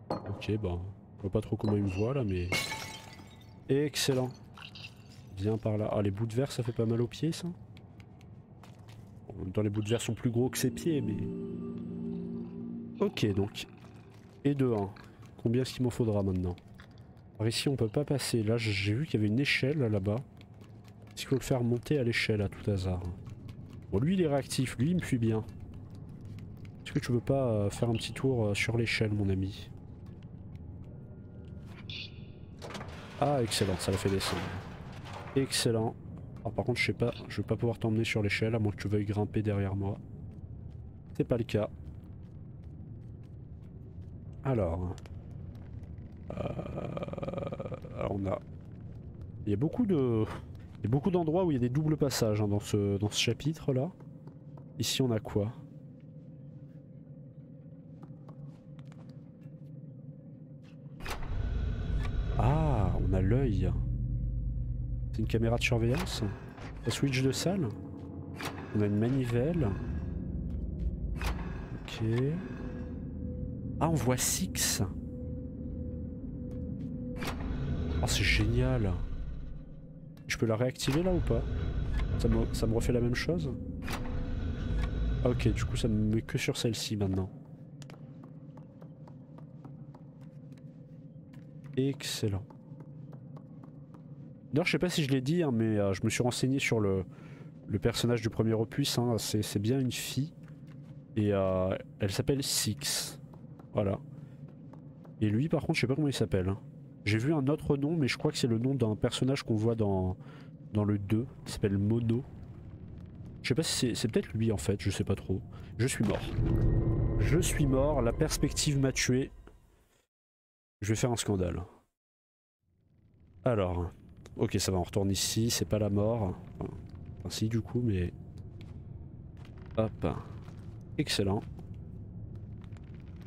Ok, bah... Je vois pas trop comment il me voit là, mais... Excellent. Viens par là. Ah, les bouts de verre, ça fait pas mal aux pieds, ça? En même temps, les bouts de verre sont plus gros que ses pieds, mais... Ok, donc... Et de 1. Combien est-ce qu'il m'en faudra maintenant? Par ici, on peut pas passer. Là, j'ai vu qu'il y avait une échelle là-bas. Est-ce qu'il faut le faire monter à l'échelle à tout hasard? Bon, lui, il est réactif. Lui, il me fuit bien. Est-ce que tu veux pas faire un petit tour sur l'échelle, mon ami? Ah, excellent, ça l'a fait descendre. Excellent. Ah, par contre, je sais pas, je vais pas pouvoir t'emmener sur l'échelle, à moins que tu veuilles grimper derrière moi. C'est pas le cas. Alors... alors on a... Il y a beaucoup de... Il y a beaucoup d'endroits où il y a des doubles passages hein, dans ce chapitre là. Ici on a quoi? Ah, on a l'œil. C'est une caméra de surveillance. La switch de salle. On a une manivelle. Ok. Ah, on voit Six. Oh, c'est génial. Je peux la réactiver là ou pas? Ça me refait la même chose? Ah, ok, du coup ça me met que sur celle-ci maintenant. Excellent. D'ailleurs, je sais pas si je l'ai dit, hein, mais je me suis renseigné sur le personnage du premier opus. Hein, c'est bien une fille. Et elle s'appelle Six. Voilà. Et lui, par contre, je sais pas comment il s'appelle. Hein. J'ai vu un autre nom, mais je crois que c'est le nom d'un personnage qu'on voit dans le 2. Il s'appelle Mono. Je sais pas si c'est peut-être lui en fait, je sais pas trop. Je suis mort. Je suis mort, la perspective m'a tué. Je vais faire un scandale. Alors, ok, ça va, on retourne ici, c'est pas la mort. Enfin si du coup, mais... Hop. Excellent.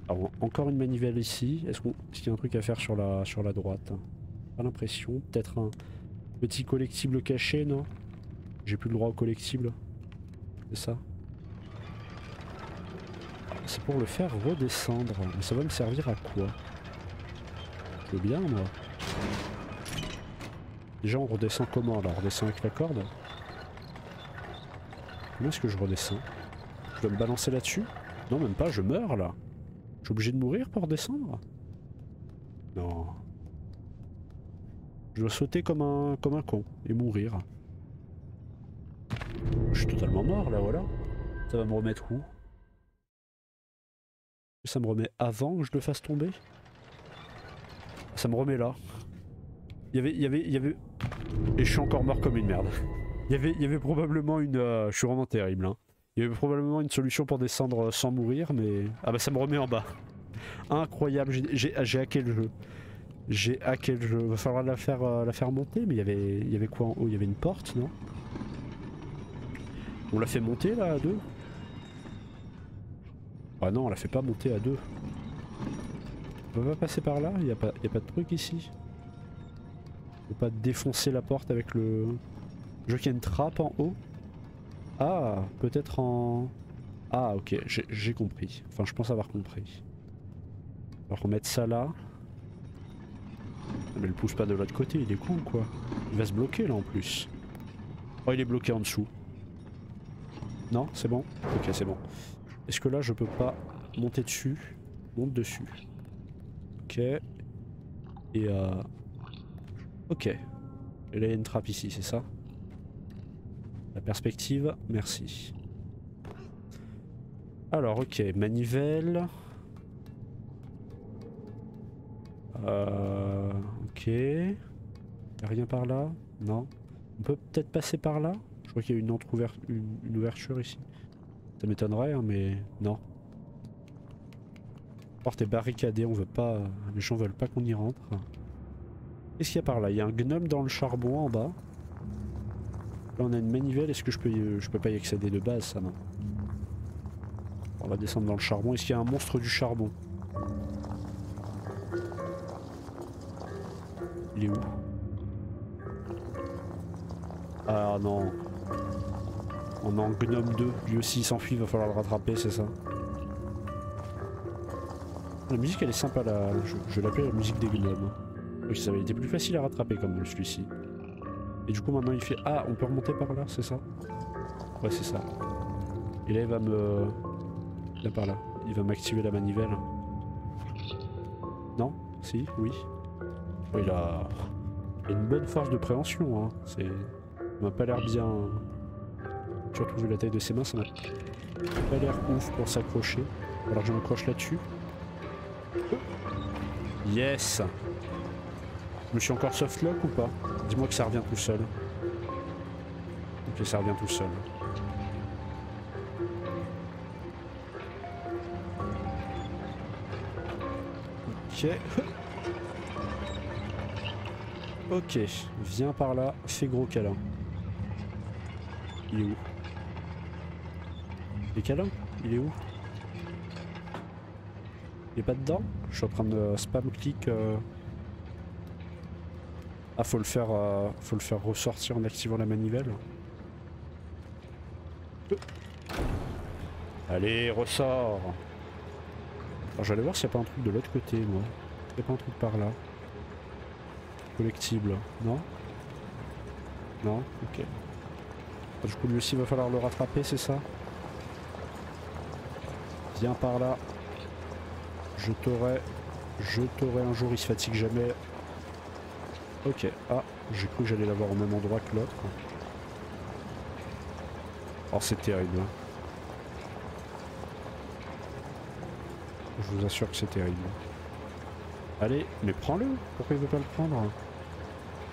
Alors, encore une manivelle ici. Est-ce qu'il y a un truc à faire sur la droite? Pas l'impression. Peut-être un petit collectible caché, non? J'ai plus le droit au collectible. C'est ça? C'est pour le faire redescendre. Mais ça va me servir à quoi? Je veux bien, moi. Déjà, on redescend comment là? On redescend avec la corde? Comment est-ce que je redescends? Je dois me balancer là-dessus? Non, même pas, je meurs là. Je suis obligé de mourir pour redescendre? Non. Je dois sauter comme un con et mourir. Je suis totalement mort là, voilà. Ça va me remettre où? Ça me remet avant que je le fasse tomber? Ça me remet là. Il y avait... Et je suis encore mort comme une merde. Il y avait probablement une... Je suis vraiment terrible, hein. Il y avait probablement une solution pour descendre sans mourir, mais... Ah bah ça me remet en bas. Incroyable, j'ai hacké le jeu. J'ai hacké le jeu. Va falloir la faire monter, mais il y avait quoi en haut? Il y avait une porte, non? On l'a fait monter là à deux? Ah non, on la fait pas monter à deux. On peut pas passer par là? Il y a pas de truc ici? On peut pas défoncer la porte avec le... Je vois qu'il y a une trappe en haut. Ah, peut-être en... Ah ok, j'ai compris. Enfin, je pense avoir compris. On va remettre ça là. Mais il pousse pas de l'autre côté, il est con quoi. Il va se bloquer là en plus. Oh, il est bloqué en dessous. Non, c'est bon? Ok, c'est bon. Est-ce que là je peux pas monter dessus? Monte dessus. Ok. Et ok. Et là il y a une trappe ici, c'est ça? La perspective, merci. Alors ok, manivelle. Ok. Y'a rien par là? Non. On peut peut-être passer par là? Je crois qu'il y a une ouverture ici. Ça m'étonnerait, hein, mais non. porte est barricadée, on veut pas. Les gens veulent pas qu'on y rentre. Qu'est-ce qu'il y a par là? Il y a un gnome dans le charbon en bas. Là on a une manivelle, est-ce que je peux pas y accéder de base ça non? On va descendre dans le charbon. Est-ce qu'il y a un monstre du charbon? Il est où? Ah non. On est en gnome 2. Lui aussi il s'enfuit, il va falloir le rattraper, c'est ça? La musique elle est sympa là. Je l'appelle la musique des gnomes. Oui, ça avait été plus facile à rattraper comme celui-ci. Et du coup maintenant il fait... Ah, on peut remonter par là, c'est ça? Ouais, c'est ça. Et là il va me... Là par là. Il va m'activer la manivelle. Non? Si? Oui. Oui, il a une bonne force de préhension, hein. C'est... Ça m'a pas l'air bien... Surtout vu la taille de ses mains, ça m'a pas l'air ouf pour s'accrocher. Alors je m'accroche là-dessus. Yes! Je me suis encore softlock ou pas? Dis-moi que ça revient tout seul. Ok, ça revient tout seul. Ok. Ok, viens par là, fais gros câlin. Il est où? Les câlins? Il est où? Il est pas dedans? Je suis en train de spam click. Ah, faut le faire ressortir en activant la manivelle. Allez, ressort. Alors, je vais aller voir s'il n'y a pas un truc de l'autre côté, moi. Il n'y a pas un truc par là. Collectible, non? Non? Ok. Du coup, lui aussi, il va falloir le rattraper, c'est ça? Viens par là. Je t'aurai un jour, il se fatigue jamais. Ok, ah, j'ai cru que j'allais l'avoir au même endroit que l'autre. Oh, c'est terrible. Je vous assure que c'est terrible. Allez, mais prends-le. Pourquoi il veut pas le prendre?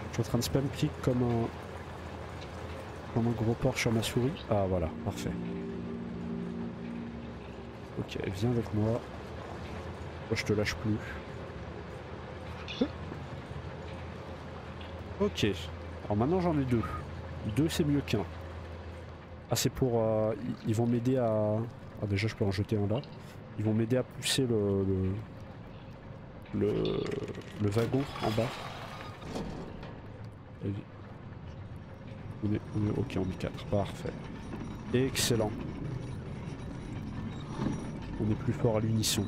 Je suis en train de spam click comme un gros porc sur ma souris. Ah voilà, parfait. Ok, viens avec moi. Moi je te lâche plus. Ok, alors maintenant j'en ai deux. Deux c'est mieux qu'un. Ah c'est pour... ils vont m'aider à... Ah déjà je peux en jeter un là. Ils vont m'aider à pousser le wagon en bas. Ok, on est 4, parfait. Excellent. On est plus fort à l'unisson.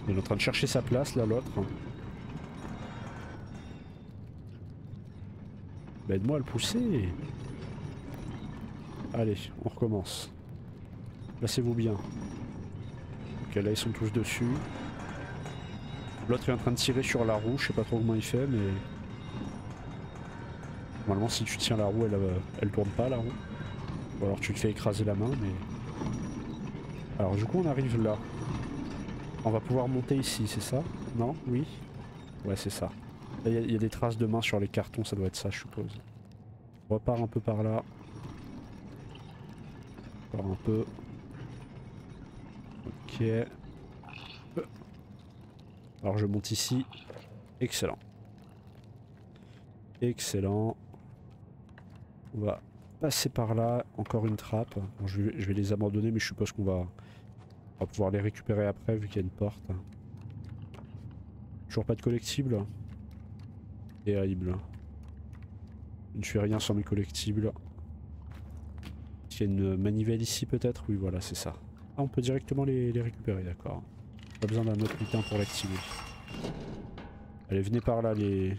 Il est en train de chercher sa place là, l'autre. Bah, aide-moi à le pousser. Allez, on recommence. Placez-vous bien. Ok, là ils sont tous dessus. L'autre est en train de tirer sur la roue, je sais pas trop comment il fait, mais... Normalement si tu tiens la roue, elle tourne pas la roue. Ou alors tu te fais écraser la main, mais... Alors du coup on arrive là. On va pouvoir monter ici, c'est ça? Non? Oui? Ouais, c'est ça. Là il y a des traces de mains sur les cartons, ça doit être ça je suppose. On repart un peu par là. Encore un peu. Ok. Alors je monte ici. Excellent. Excellent. On va passer par là. Encore une trappe. Bon, je vais les abandonner mais je suppose qu'on va pouvoir les récupérer après vu qu'il y a une porte. Toujours pas de collectibles. Terrible. Je ne suis rien sans mes collectibles. Il y a une manivelle ici peut-être? Oui voilà c'est ça. Ah on peut directement les récupérer, d'accord. Pas besoin d'un autre lutin pour l'activer. Allez venez par là les...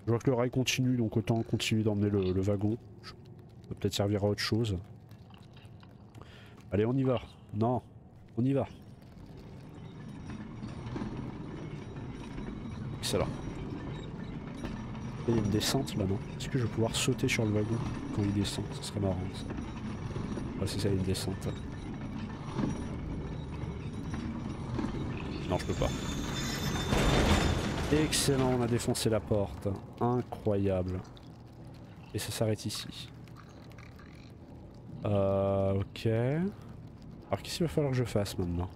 Je vois que le rail continue donc autant continuer d'emmener le wagon. Ça peut peut-être servir à autre chose. Allez on y va. Non, on y va. Excellent. Il y a une descente là non? Est-ce que je vais pouvoir sauter sur le wagon quand il descend? Ça serait marrant ça. Ah c'est ça, il y a une descente. Non je peux pas. Excellent, on a défoncé la porte. Incroyable. Et ça s'arrête ici. Ok. Alors qu'est-ce qu'il va falloir que je fasse maintenant?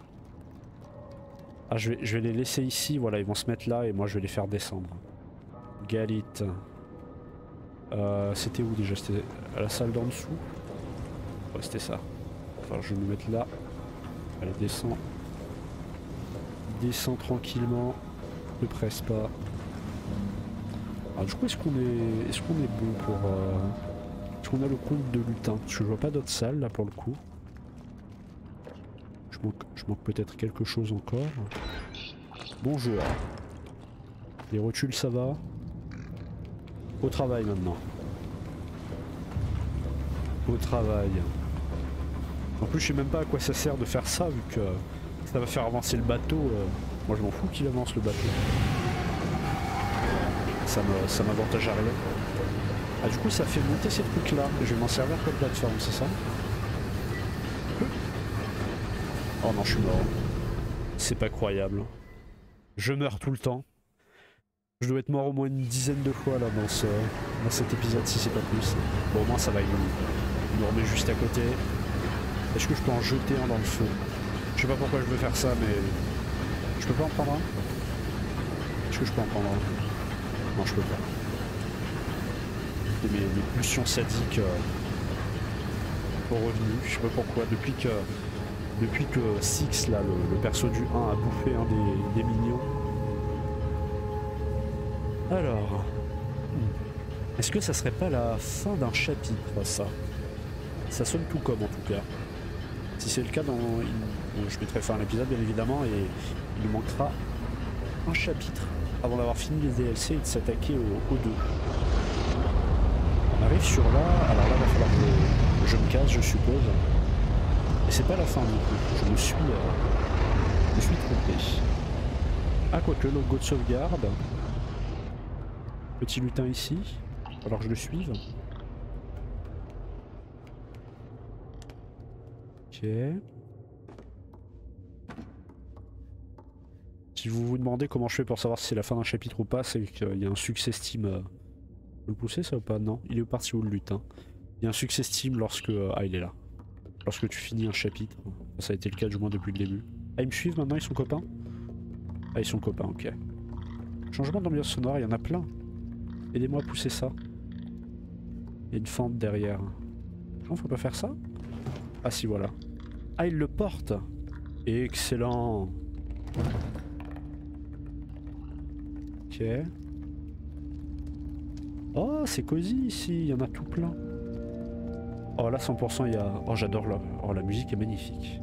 Ah, je vais les laisser ici, voilà, ils vont se mettre là et moi je vais les faire descendre. Galit. C'était où déjà? C'était à la salle d'en dessous? Ouais, c'était ça. Enfin, je vais me mettre là. Allez, descends. Descends tranquillement. Ne presse pas. Alors, du coup, est-ce qu'on est bon pour... Est-ce qu'on a le compte de lutin? Parce que je vois pas d'autres salles là pour le coup. Je manque peut-être quelque chose encore. Bonjour. Les rotules, ça va? Au travail maintenant. Au travail. En plus, je sais même pas à quoi ça sert de faire ça, vu que ça va faire avancer le bateau. Moi, je m'en fous qu'il avance le bateau. Ça m'avantage à rien. Ah, du coup, ça fait monter ces trucs-là. Je vais m'en servir comme plateforme, c'est ça? Oh non, je suis mort. C'est pas croyable. Je meurs tout le temps. Je dois être mort au moins une dizaine de fois là dans cet épisode, si c'est pas plus. Bon, au moins ça va, il nous remet juste à côté. Est-ce que je peux en jeter un dans le feu? Je sais pas pourquoi je veux faire ça, mais... Je peux pas en prendre un? Est-ce que je peux en prendre un? Non, je peux pas. Et mes pulsions sadiques sont revenues. Je sais pas pourquoi. Depuis que Six, là, le perso du 1, a bouffé un des minions. Alors... Est-ce que ça serait pas la fin d'un chapitre, ça? Ça sonne tout comme, en tout cas. Si c'est le cas, bon, je mettrai fin à l'épisode, bien évidemment, et il nous manquera un chapitre avant d'avoir fini les DLC et de s'attaquer aux deux. On arrive sur là, alors là, il va falloir que je me casse, je suppose. Et c'est pas la fin, du coup. Je me suis trompé. Ah, quoique, logo de sauvegarde. Petit lutin ici. Alors que je le suive. Ok. Si vous vous demandez comment je fais pour savoir si c'est la fin d'un chapitre ou pas, c'est qu'il y a un succès Steam. Faut le pousser ça ou pas? Non, il est parti où le lutin? Il y a un succès Steam lorsque... ah, il est là. Lorsque tu finis un chapitre. Ça a été le cas du moins depuis le début. Ah, ils me suivent maintenant, ils sont copains? Ah, ils sont copains, ok. Changement d'ambiance sonore, il y en a plein. Aidez-moi à pousser ça. Il y a une fente derrière. Non, faut pas faire ça? Ah si, voilà. Ah, il le porte. Excellent. Ok. Oh, c'est cosy ici, il y en a tout plein. Oh là, 100%, il y a... Oh, j'adore là. Oh, la musique est magnifique.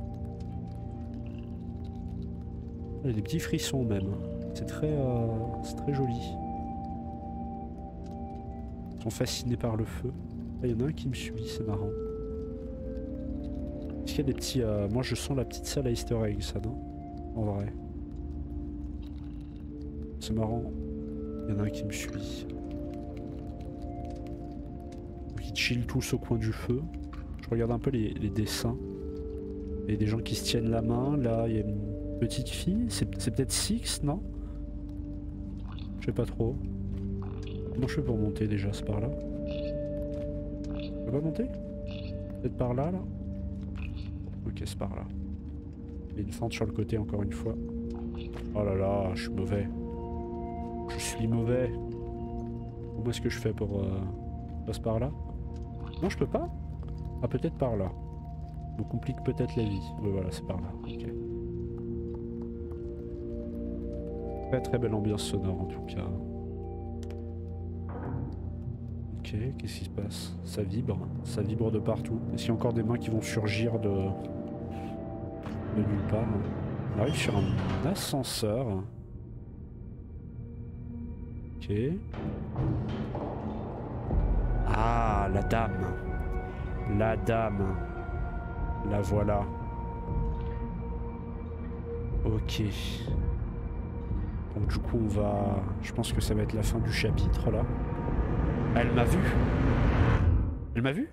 Il y a des petits frissons même. C'est très joli. Ils sont fascinés par le feu. Ah, il y en a un qui me suit, c'est marrant. Est-ce qu'il y a des petits... Moi, je sens la petite salle à Easter egg, ça, non? En vrai. C'est marrant. Il y en a un qui me suit. Ils chillent tous au coin du feu. Je regarde un peu les dessins. Il y a des gens qui se tiennent la main. Là, il y a une petite fille. C'est peut-être Six, non? Je sais pas trop. Comment je fais pour monter déjà? C'est par là? Je peux pas monter? Peut-être par là, là? Ok, c'est par là. Il y a une fente sur le côté, encore une fois. Oh là là, je suis mauvais. Je suis mauvais. Comment est-ce que je fais pour... passe par là? Non, je peux pas? Ah, peut-être par là. Me complique peut-être la vie. Oui, voilà, c'est par là. Ok. Très très belle ambiance sonore en tout cas. Ok, qu'est-ce qui se passe? Ça vibre de partout. Est-ce qu'il y a encore des mains qui vont surgir de nulle part? On arrive sur un ascenseur. Ok. Ah, la dame. La dame. La voilà. Ok. Donc du coup on va... Je pense que ça va être la fin du chapitre là. Ah, elle m'a vu. Elle m'a vu?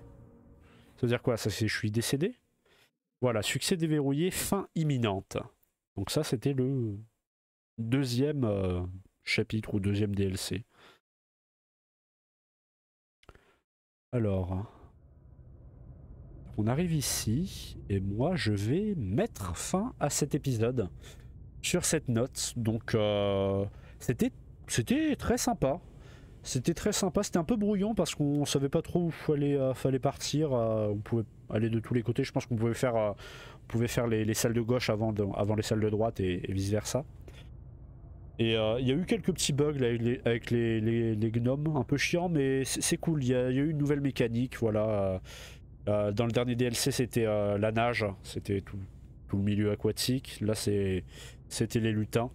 Ça veut dire quoi? Ça, c'est je suis décédé? Voilà, succès déverrouillé, fin imminente. Donc ça c'était le deuxième chapitre ou deuxième DLC. Alors... On arrive ici, et moi je vais mettre fin à cet épisode. sur cette note. Donc c'était très sympa. C'était très sympa, c'était un peu brouillon parce qu'on savait pas trop où fallait partir. On pouvait aller de tous les côtés. Je pense qu'on pouvait faire les salles de gauche avant les salles de droite et vice versa. Et il y a eu quelques petits bugs là, avec les gnomes, un peu chiants, mais c'est cool. Il y a eu une nouvelle mécanique, voilà. Dans le dernier DLC, c'était la nage, c'était tout le milieu aquatique. Là, c'était les lutins.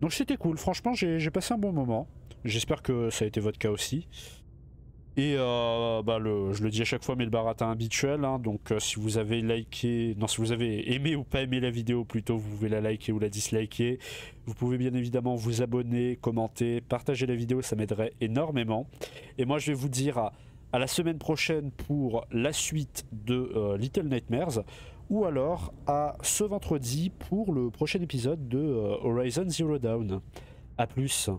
Donc c'était cool, franchement, j'ai passé un bon moment. J'espère que ça a été votre cas aussi. Et je le dis à chaque fois, mais le baratin habituel. Hein, donc si vous avez liké, non, si vous avez aimé ou pas aimé la vidéo, plutôt, vous pouvez la liker ou la disliker. Vous pouvez bien évidemment vous abonner, commenter, partager la vidéo, ça m'aiderait énormément. Et moi, je vais vous dire à la semaine prochaine pour la suite de Little Nightmares, ou alors à ce vendredi pour le prochain épisode de Horizon Zero Dawn. A plus.